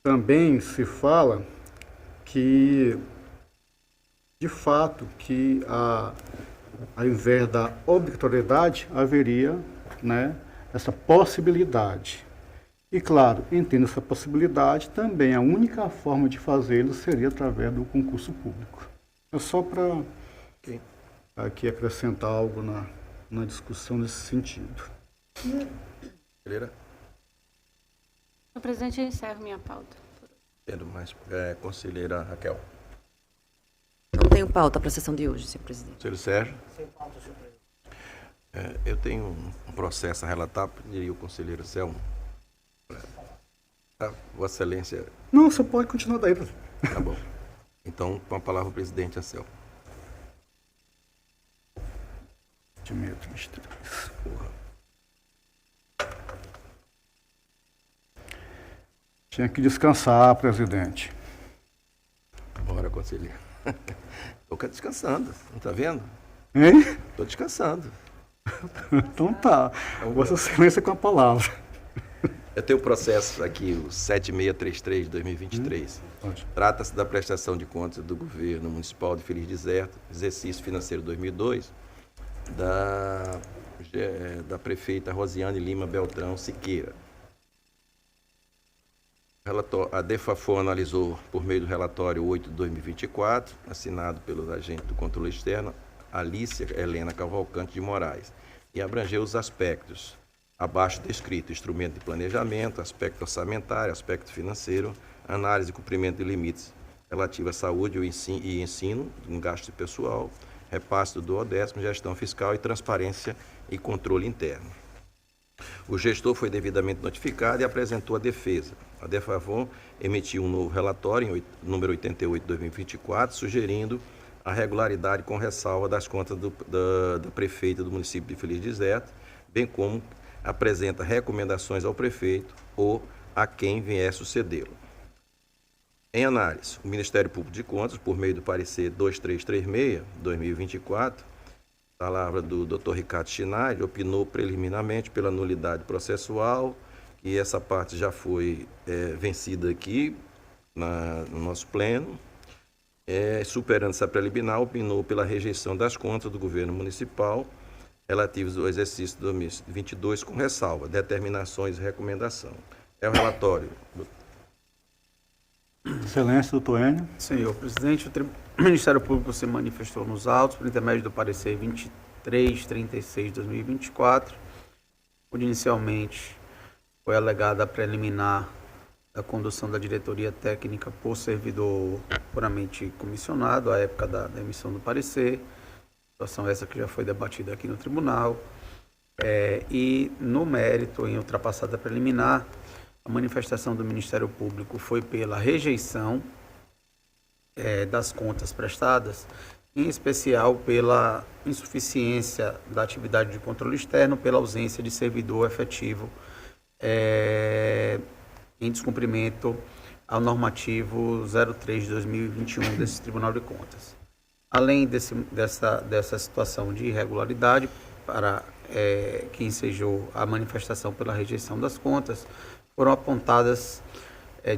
também se fala que de fato, que ao invés da obrigatoriedade, haveria, né, essa possibilidade. E, claro, entendo essa possibilidade, também a única forma de fazê-lo seria através do concurso público. É só para aqui acrescentar algo na discussão nesse sentido. Conselheira? Senhor presidente, eu encerro minha pauta. Tendo mais. Conselheira Raquel. Não tenho pauta para a sessão de hoje, senhor presidente. Conselheiro Sérgio? Sem pauta, senhor presidente. Eu tenho um processo a relatar, pediria o conselheiro Selmo. Vossa Excelência. Não, você pode continuar daí. Tá bom. Então, com a palavra o presidente Anselmo. Tinha que descansar, presidente. Bora, conselheiro. Estou descansando, não está vendo? Hein? Estou descansando. Então tá. Vossa Excelência com a palavra. Eu tenho o processo aqui, o 7633 de 2023. Trata-se da prestação de contas do governo municipal de Feliz Deserto, exercício financeiro 2002, da prefeita Rosiane Lima Beltrão Siqueira. A DEFAFON analisou, por meio do relatório 8 de 2024, assinado pelos agentes do controle externo, Alícia Helena Cavalcante de Moraes, e abrangeu os aspectos abaixo descrito: instrumento de planejamento, aspecto orçamentário, aspecto financeiro, análise e cumprimento de limites relativos à saúde e ensino, um gasto pessoal, repasse do duodécimo, gestão fiscal e transparência e controle interno. O gestor foi devidamente notificado e apresentou a defesa. A DEFAFON emitiu um novo relatório, número 88 de 2024, sugerindo a regularidade com ressalva das contas da prefeita do município de Feliz Deserto, bem como apresenta recomendações ao prefeito ou a quem vier sucedê-lo. Em análise, o Ministério Público de Contas, por meio do parecer 2336/2024, palavra do Dr. Ricardo Schneider, opinou preliminarmente pela nulidade processual, e essa parte já foi vencida aqui no nosso pleno. Superando essa preliminar, opinou pela rejeição das contas do governo municipal relativos ao exercício de 2022, com ressalva, determinações e recomendação. É o relatório. Excelência, doutor Enio. Senhor presidente, o Ministério Público se manifestou nos autos por intermédio do parecer 2336 de 2024, onde inicialmente foi alegada a preliminar da condução da diretoria técnica por servidor puramente comissionado, à época da emissão do parecer, situação essa que já foi debatida aqui no tribunal, e no mérito, em ultrapassada preliminar, a manifestação do Ministério Público foi pela rejeição das contas prestadas, em especial pela insuficiência da atividade de controle externo, pela ausência de servidor efetivo em descumprimento ao normativo 03 de 2021 desse Tribunal de Contas. Além dessa situação de irregularidade, para que ensejou a manifestação pela rejeição das contas, foram apontadas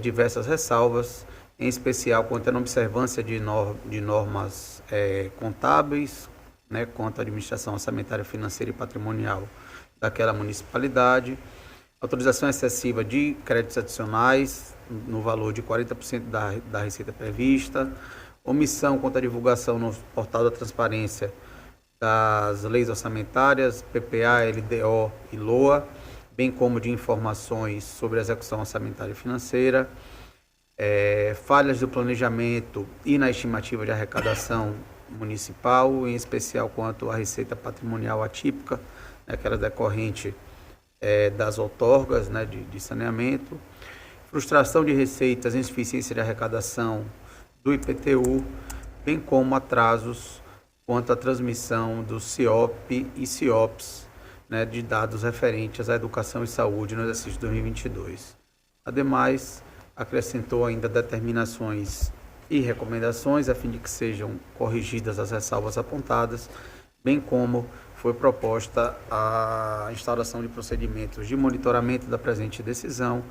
diversas ressalvas, em especial quanto à observância de normas contábeis, né, quanto à administração orçamentária, financeira e patrimonial daquela municipalidade, autorização excessiva de créditos adicionais no valor de 40% da receita prevista, omissão quanto à divulgação no portal da transparência das leis orçamentárias, PPA, LDO e LOA, bem como de informações sobre a execução orçamentária e financeira, falhas do planejamento e na estimativa de arrecadação municipal, em especial quanto à receita patrimonial atípica, aquela decorrente das outorgas, né, de saneamento, frustração de receitas, insuficiência de arrecadação do IPTU, bem como atrasos quanto à transmissão do CIOP e CIOPS, né, de dados referentes à educação e saúde no exercício de 2022. Ademais, acrescentou ainda determinações e recomendações a fim de que sejam corrigidas as ressalvas apontadas, bem como foi proposta a instauração de procedimentos de monitoramento da presente decisão,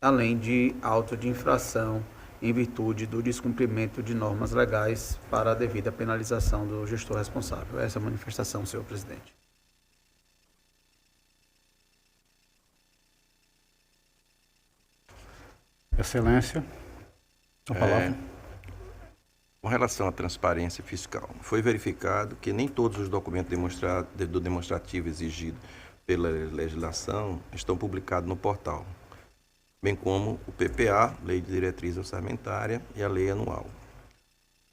além de auto de infração em virtude do descumprimento de normas legais para a devida penalização do gestor responsável. Essa é a manifestação, senhor presidente. Excelência, a palavra. Com relação à transparência fiscal, foi verificado que nem todos os documentos do demonstrativo exigido pela legislação estão publicados no portal, bem como o PPA, Lei de Diretriz Orçamentária, e a Lei Anual.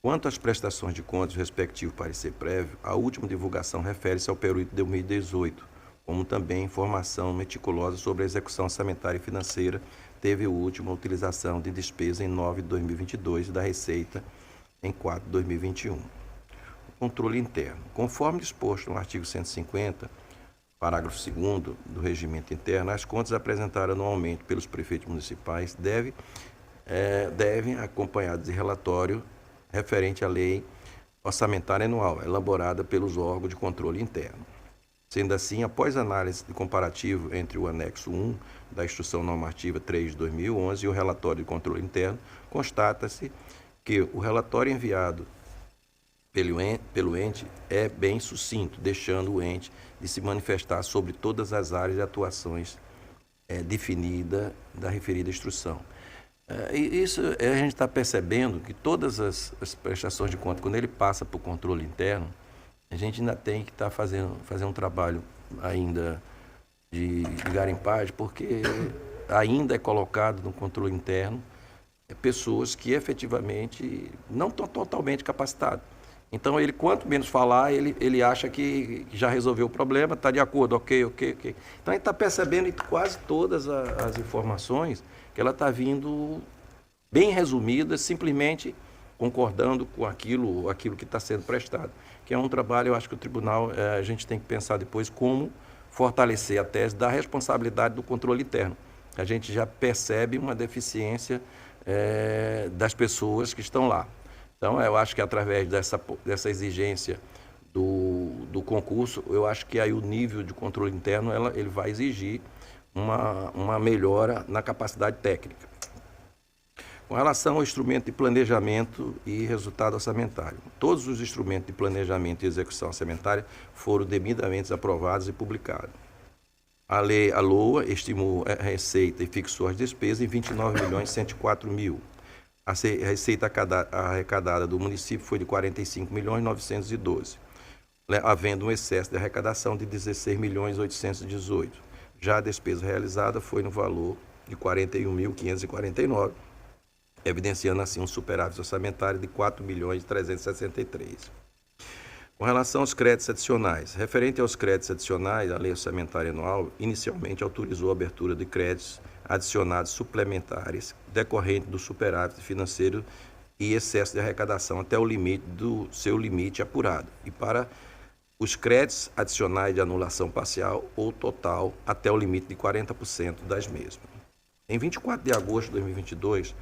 Quanto às prestações de contas, respectivo parecer prévio, a última divulgação refere-se ao período de 2018, como também informação meticulosa sobre a execução orçamentária e financeira teve a última utilização de despesa em 9 de 2022 e da receita em 4 de 2021. O controle interno. Conforme disposto no artigo 150, parágrafo 2º do regimento interno, as contas apresentadas anualmente pelos prefeitos municipais devem acompanhadas de relatório referente à lei orçamentária anual, elaborada pelos órgãos de controle interno. Sendo assim, após análise de comparativo entre o anexo 1 da Instrução Normativa 3 de 2011 e o relatório de controle interno, constata-se que o relatório enviado pelo ente é bem sucinto, deixando o ente de se manifestar sobre todas as áreas de atuações definidas da referida instrução. Isso a gente está percebendo que todas as prestações de conta, quando ele passa para o controle interno, a gente ainda tem que estar fazendo um trabalho ainda de garimpagem, porque ainda é colocado no controle interno pessoas que efetivamente não estão totalmente capacitadas. Então, ele, quanto menos falar, ele acha que já resolveu o problema, está de acordo, ok. Então, a gente está percebendo em quase todas as informações que ela está vindo bem resumida, simplesmente concordando com aquilo que está sendo prestado. Que é um trabalho, eu acho que o tribunal, a gente tem que pensar depois como fortalecer a tese da responsabilidade do controle interno. A gente já percebe uma deficiência das pessoas que estão lá. Então, eu acho que através dessa exigência do concurso, eu acho que aí o nível de controle interno ele vai exigir uma melhora na capacidade técnica. Com relação ao instrumento de planejamento e resultado orçamentário, todos os instrumentos de planejamento e execução orçamentária foram devidamente aprovados e publicados. A LOA estimou a receita e fixou as despesas em 29.104.000. A receita arrecadada do município foi de 45.912.000, havendo um excesso de arrecadação de 16.818.000. Já a despesa realizada foi no valor de 41.549, evidenciando assim um superávit orçamentário de 4.363.000. Com relação aos créditos adicionais, referente aos créditos adicionais, a Lei Orçamentária Anual inicialmente autorizou a abertura de créditos adicionados suplementares decorrente do superávit financeiro e excesso de arrecadação até o limite do seu limite apurado, e para os créditos adicionais de anulação parcial ou total até o limite de 40% das mesmas. Em 24 de agosto de 2022,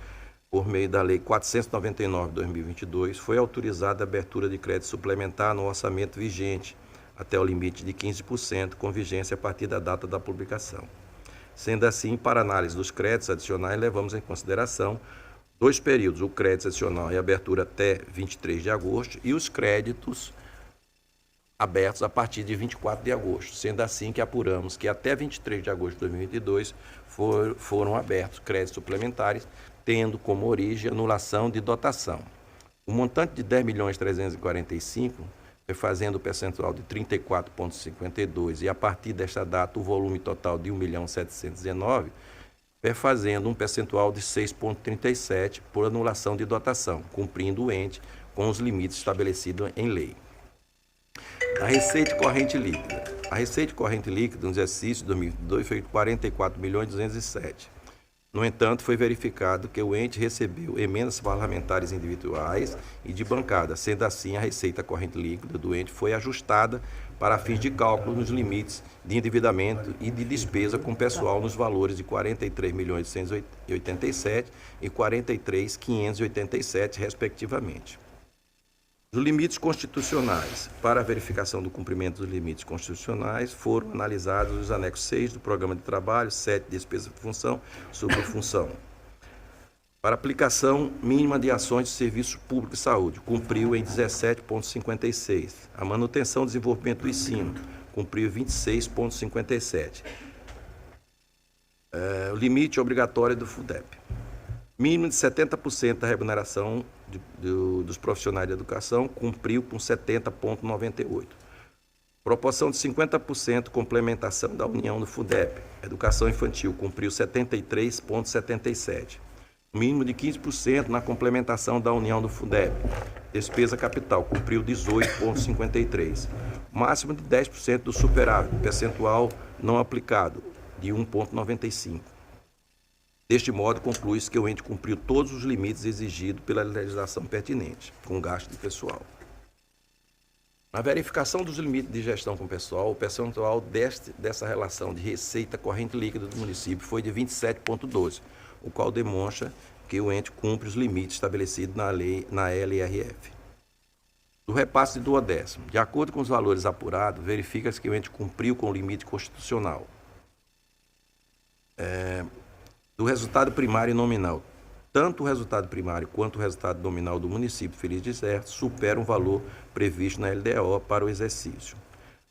por meio da Lei 499 de 2022, foi autorizada a abertura de crédito suplementar no orçamento vigente até o limite de 15%, com vigência a partir da data da publicação. Sendo assim, para análise dos créditos adicionais, levamos em consideração dois períodos, o crédito adicional em abertura até 23 de agosto e os créditos abertos a partir de 24 de agosto, sendo assim que apuramos que até 23 de agosto de 2022 foram abertos créditos suplementares, tendo como origem anulação de dotação. O montante de 10.345.000 fazendo o percentual de 34,52 e a partir desta data o volume total de 1.719.000, fazendo um percentual de 6,37 por anulação de dotação, cumprindo o ente com os limites estabelecidos em lei. A receita corrente líquida. A receita corrente líquida no exercício de 2022 foi de 44.207.000. No entanto, foi verificado que o ente recebeu emendas parlamentares individuais e de bancada. Sendo assim, a receita corrente líquida do ente foi ajustada para fins de cálculo nos limites de endividamento e de despesa com pessoal nos valores de 43.887.000 e 43.587, respectivamente. Os limites constitucionais. Para a verificação do cumprimento dos limites constitucionais, foram analisados os anexos 6 do Programa de Trabalho, 7, Despesa de Função, Subfunção. Para aplicação mínima de ações de serviço público de saúde, cumpriu em 17,56. A manutenção e desenvolvimento do ensino, cumpriu 26,57. O limite obrigatório do FUDEP. Mínimo de 70% da remuneração dos profissionais de educação, cumpriu com 70,98. Proporção de 50% complementação da união do FUDEP. Educação infantil, cumpriu 73,77. Mínimo de 15% na complementação da união do FUDEP. Despesa capital, cumpriu 18,53. Máximo de 10% do superávit, percentual não aplicado, de 1,95. Deste modo, conclui-se que o ente cumpriu todos os limites exigidos pela legislação pertinente, com gasto de pessoal. Na verificação dos limites de gestão com pessoal, o percentual dessa relação de receita corrente líquida do município foi de 27,12, o qual demonstra que o ente cumpre os limites estabelecidos na LRF. Do repasse de 1/10, de acordo com os valores apurados, verifica-se que o ente cumpriu com o limite constitucional. Do resultado primário e nominal, tanto o resultado primário quanto o resultado nominal do município Feliz Deserto superam o valor previsto na LDO para o exercício.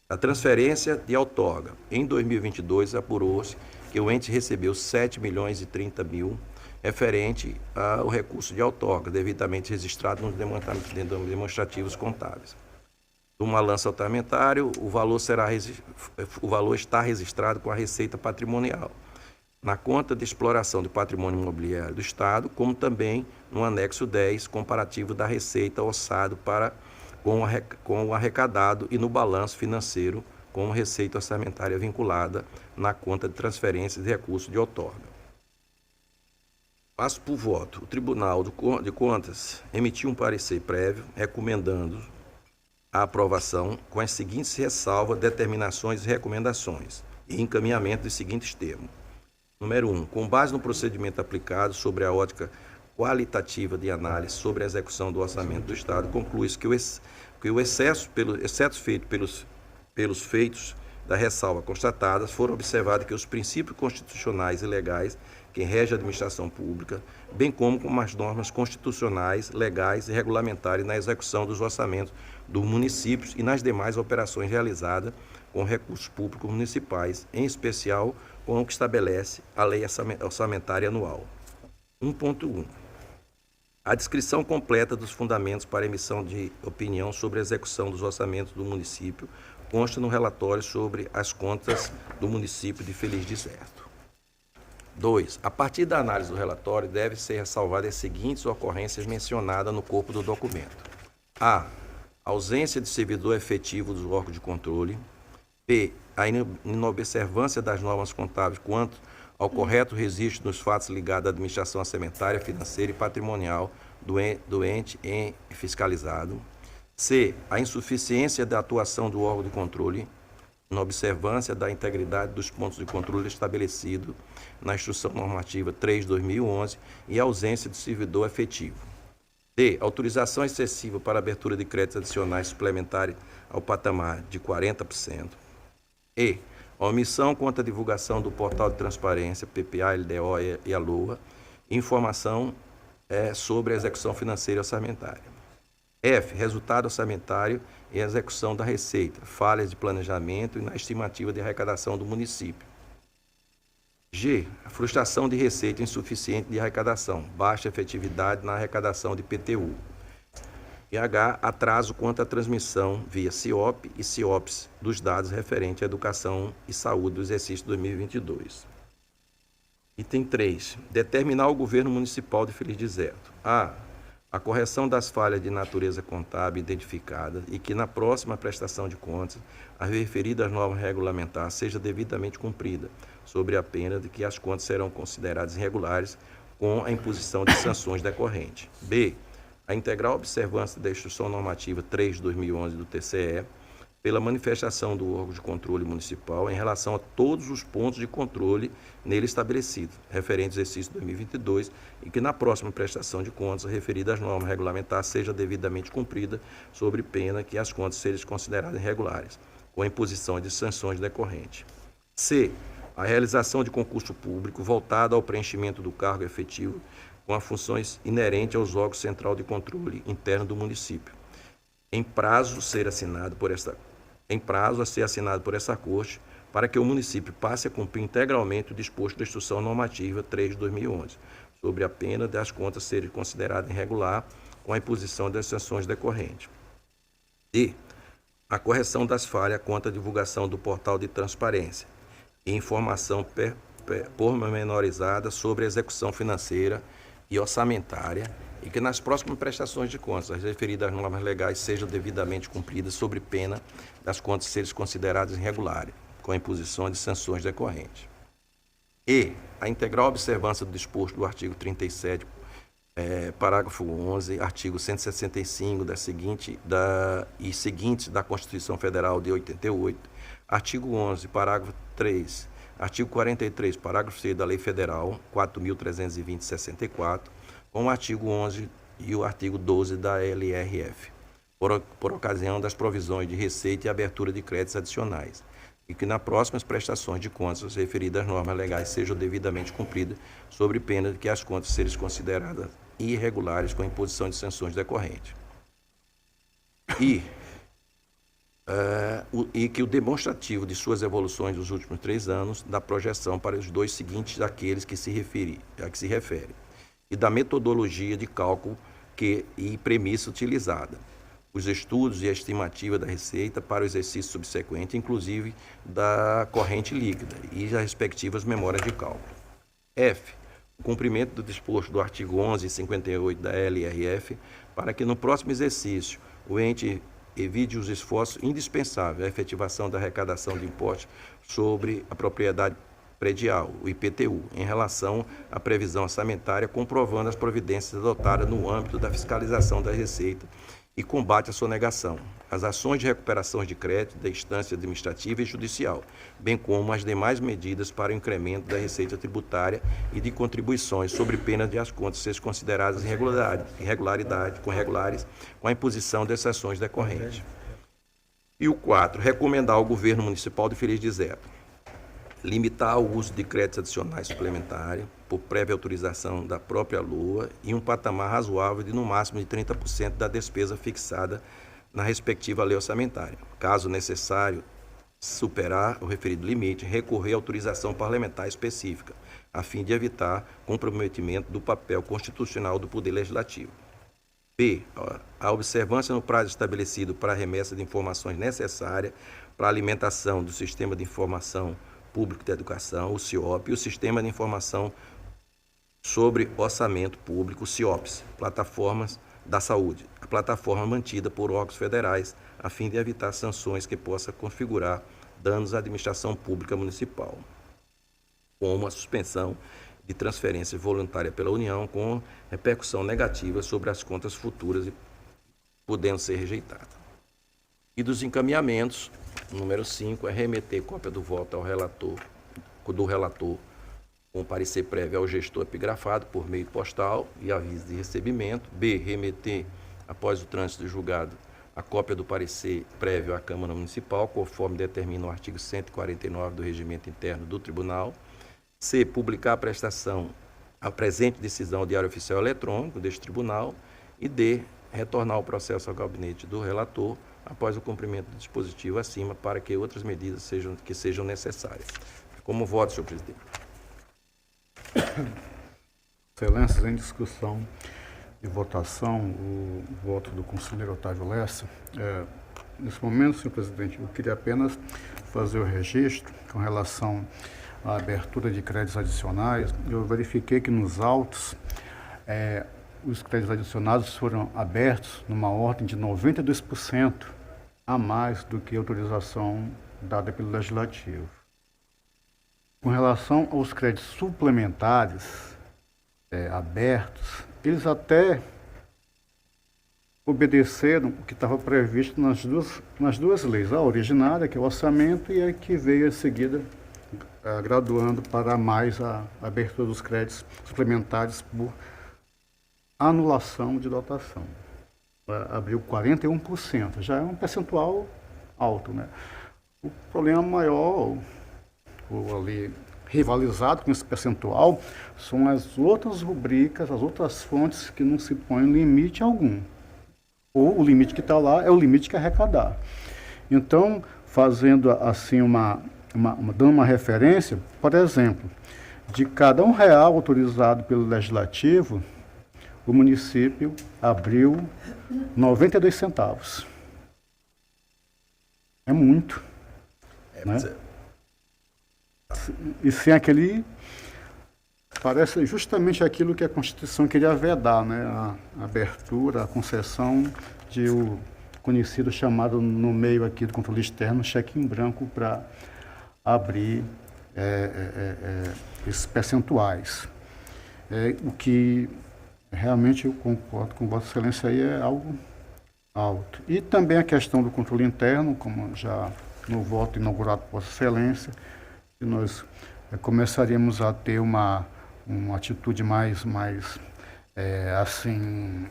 A transferência de outorga, em 2022, apurou-se que o ente recebeu 7.030.000 referente ao recurso de outorga, devidamente registrado nos demonstrativos contábeis. Do balanço orçamentário, o valor está registrado com a receita patrimonial, na conta de exploração do patrimônio imobiliário do Estado, como também no anexo 10, comparativo da receita orçado com o arrecadado e no balanço financeiro com receita orçamentária vinculada na conta de transferência de recursos de outorga. Passo por voto. O Tribunal de Contas emitiu um parecer prévio recomendando a aprovação com as seguintes ressalvas, determinações e recomendações e encaminhamento dos seguintes termos. Número 1. Com base no procedimento aplicado sobre a ótica qualitativa de análise sobre a execução do orçamento do Estado, conclui-se que o excesso feito pelos feitos da ressalva constatadas, foram observados que os princípios constitucionais e legais que regem a administração pública, bem como as normas constitucionais, legais e regulamentares na execução dos orçamentos dos municípios e nas demais operações realizadas com recursos públicos municipais, em especial com o que estabelece a Lei Orçamentária Anual. 1.1. A descrição completa dos fundamentos para emissão de opinião sobre a execução dos orçamentos do município consta no relatório sobre as contas do município de Feliz Deserto. 2. A partir da análise do relatório, deve ser ressalvadas as seguintes ocorrências mencionadas no corpo do documento. A. Ausência de servidor efetivo dos órgãos de controle. B. A inobservância das normas contábeis quanto ao correto registro dos fatos ligados à administração orçamentária, financeira e patrimonial do ente fiscalizado. C. A insuficiência da atuação do órgão de controle, na observância da integridade dos pontos de controle estabelecido na Instrução Normativa 3/2011 e a ausência de servidor efetivo. D. Autorização excessiva para abertura de créditos adicionais suplementares ao patamar de 40%. E. A omissão quanto à divulgação do portal de transparência, PPA, LDO e a LOA, informação sobre a execução financeira e orçamentária. F. Resultado orçamentário e execução da receita, falhas de planejamento e na estimativa de arrecadação do município. G. A frustração de receita insuficiente de arrecadação, baixa efetividade na arrecadação de PTU. E H. Atraso quanto à transmissão via CIOP e CIOPS dos dados referentes à educação e saúde do exercício 2022. Item 3. Determinar o governo municipal de Feliz Deserto. A correção das falhas de natureza contábil identificadas e que na próxima prestação de contas as referidas normas regulamentares seja devidamente cumprida, sobre a pena de que as contas serão consideradas irregulares com a imposição de sanções decorrentes. B. A integral observância da Instrução Normativa 3/2011 do TCE pela manifestação do órgão de controle municipal em relação a todos os pontos de controle nele estabelecidos, referentes ao exercício 2022, e que na próxima prestação de contas a referida às normas regulamentares seja devidamente cumprida, sobre pena que as contas sejam consideradas irregulares, com a imposição de sanções decorrentes. C. A realização de concurso público voltado ao preenchimento do cargo efetivo com as funções inerentes aos órgãos central de controle interno do município, em prazo a ser assinado por essa Corte, para que o município passe a cumprir integralmente o disposto da Instrução Normativa 3 de 2011, sobre a pena das contas serem consideradas irregular com a imposição das sanções decorrentes. E a correção das falhas quanto à divulgação do portal de transparência e informação pormenorizada sobre a execução financeira e orçamentária e que nas próximas prestações de contas as referidas normas legais sejam devidamente cumpridas sob pena das contas serem consideradas irregulares, com a imposição de sanções decorrentes. E a integral observância do disposto do artigo 37, parágrafo 11, artigo 165 e seguintes da Constituição Federal de 88, artigo 11, parágrafo 3, artigo 43, parágrafo 6 da Lei Federal 4.320/64, com o artigo 11 e o artigo 12 da LRF, por ocasião das provisões de receita e abertura de créditos adicionais, e que nas próximas prestações de contas as referidas normas legais sejam devidamente cumpridas, sob pena de que as contas sejam consideradas irregulares com a imposição de sanções decorrentes. E que o demonstrativo de suas evoluções nos últimos 3 anos da projeção para os 2 seguintes daqueles que se refere, e da metodologia de cálculo e premissa utilizada, os estudos e a estimativa da receita para o exercício subsequente, inclusive da corrente líquida e as respectivas memórias de cálculo. F. O cumprimento do disposto do artigo 11 e 58 da LRF, para que no próximo exercício o ente evite os esforços indispensáveis à efetivação da arrecadação de impostos sobre a propriedade predial, o IPTU, em relação à previsão orçamentária, comprovando as providências adotadas no âmbito da fiscalização da receita e combate à sonegação, as ações de recuperação de crédito da instância administrativa e judicial, bem como as demais medidas para o incremento da receita tributária e de contribuições, sobre pena de as contas serem consideradas irregulares com a imposição das sanções decorrentes. E o 4, recomendar ao governo municipal de Feliz de Zé limitar o uso de créditos adicionais suplementares por prévia autorização da própria LOA e um patamar razoável de no máximo de 30% da despesa fixada na respectiva lei orçamentária. Caso necessário superar o referido limite, recorrer à autorização parlamentar específica, a fim de evitar comprometimento do papel constitucional do Poder Legislativo. B. A observância no prazo estabelecido para a remessa de informações necessárias para a alimentação do Sistema de Informação Público de Educação, o CIOP, e o Sistema de Informação sobre Orçamento Público, o CIOPS, plataformas da saúde, a plataforma mantida por órgãos federais, a fim de evitar sanções que possam configurar danos à administração pública municipal, como a suspensão de transferência voluntária pela União, com repercussão negativa sobre as contas futuras e podendo ser rejeitada. E dos encaminhamentos, número 5, é remeter cópia do voto ao relator, com parecer prévio ao gestor epigrafado por meio postal e aviso de recebimento. B. Remeter, após o trânsito julgado, a cópia do parecer prévio à Câmara Municipal, conforme determina o artigo 149 do Regimento Interno do Tribunal. C. Publicar a presente decisão ao Diário Oficial Eletrônico deste Tribunal. E D. Retornar o processo ao gabinete do relator após o cumprimento do dispositivo acima, para que outras medidas sejam necessárias. Como voto, senhor presidente. Excelências, em discussão e votação, o voto do conselheiro Otávio Lessa. Nesse momento, senhor presidente, eu queria apenas fazer o registro com relação à abertura de créditos adicionais. Eu verifiquei que nos autos, os créditos adicionados foram abertos numa ordem de 92% a mais do que a autorização dada pelo Legislativo. Com relação aos créditos suplementares abertos, eles até obedeceram o que estava previsto nas duas leis, a originária, que é o orçamento, e a que veio a seguida, graduando para mais a abertura dos créditos suplementares por anulação de dotação. Abriu 41%, já é um percentual alto, né? O problema maior, ou ali rivalizado com esse percentual, são as outras rubricas, as outras fontes que não se põe limite algum. Ou o limite que está lá é o limite que arrecadar. Então, fazendo assim dando uma referência, por exemplo, de cada R$1 autorizado pelo Legislativo, o município abriu 92 centavos. É muito. Né? E sem aquele... Parece justamente aquilo que a Constituição queria vedar, né? A abertura, a concessão de o conhecido chamado no meio aqui do controle externo, cheque em branco para abrir esses percentuais. O que realmente eu concordo com Vossa Excelência aí é algo alto. E também a questão do controle interno, como já no voto inaugurado por Vossa Excelência, que nós começaríamos a ter uma atitude mais assim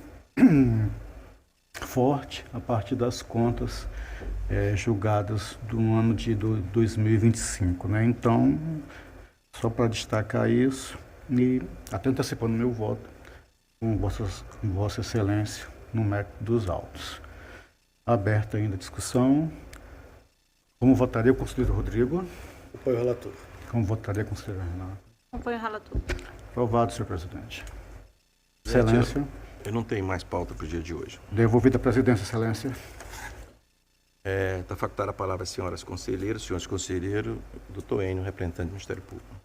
forte a partir das contas julgadas do ano de 2025, né? Então, só para destacar isso e até antecipando meu voto com Vossa Excelência no mérito dos autos. Aberta ainda a discussão. Como votaria o conselheiro Rodrigo? Apoio o relator. Como votaria o conselheiro Renato? Acompanho o relator. Aprovado, senhor presidente. Excelência. Eu não tenho mais pauta para o dia de hoje. Devolvida a presidência, excelência. Está facultada a palavra às senhoras conselheiras, senhores conselheiros, doutor Enio, representante do Ministério Público.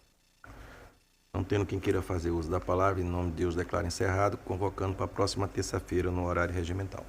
Não tendo quem queira fazer uso da palavra, em nome de Deus declaro encerrado, convocando para a próxima terça-feira no horário regimental.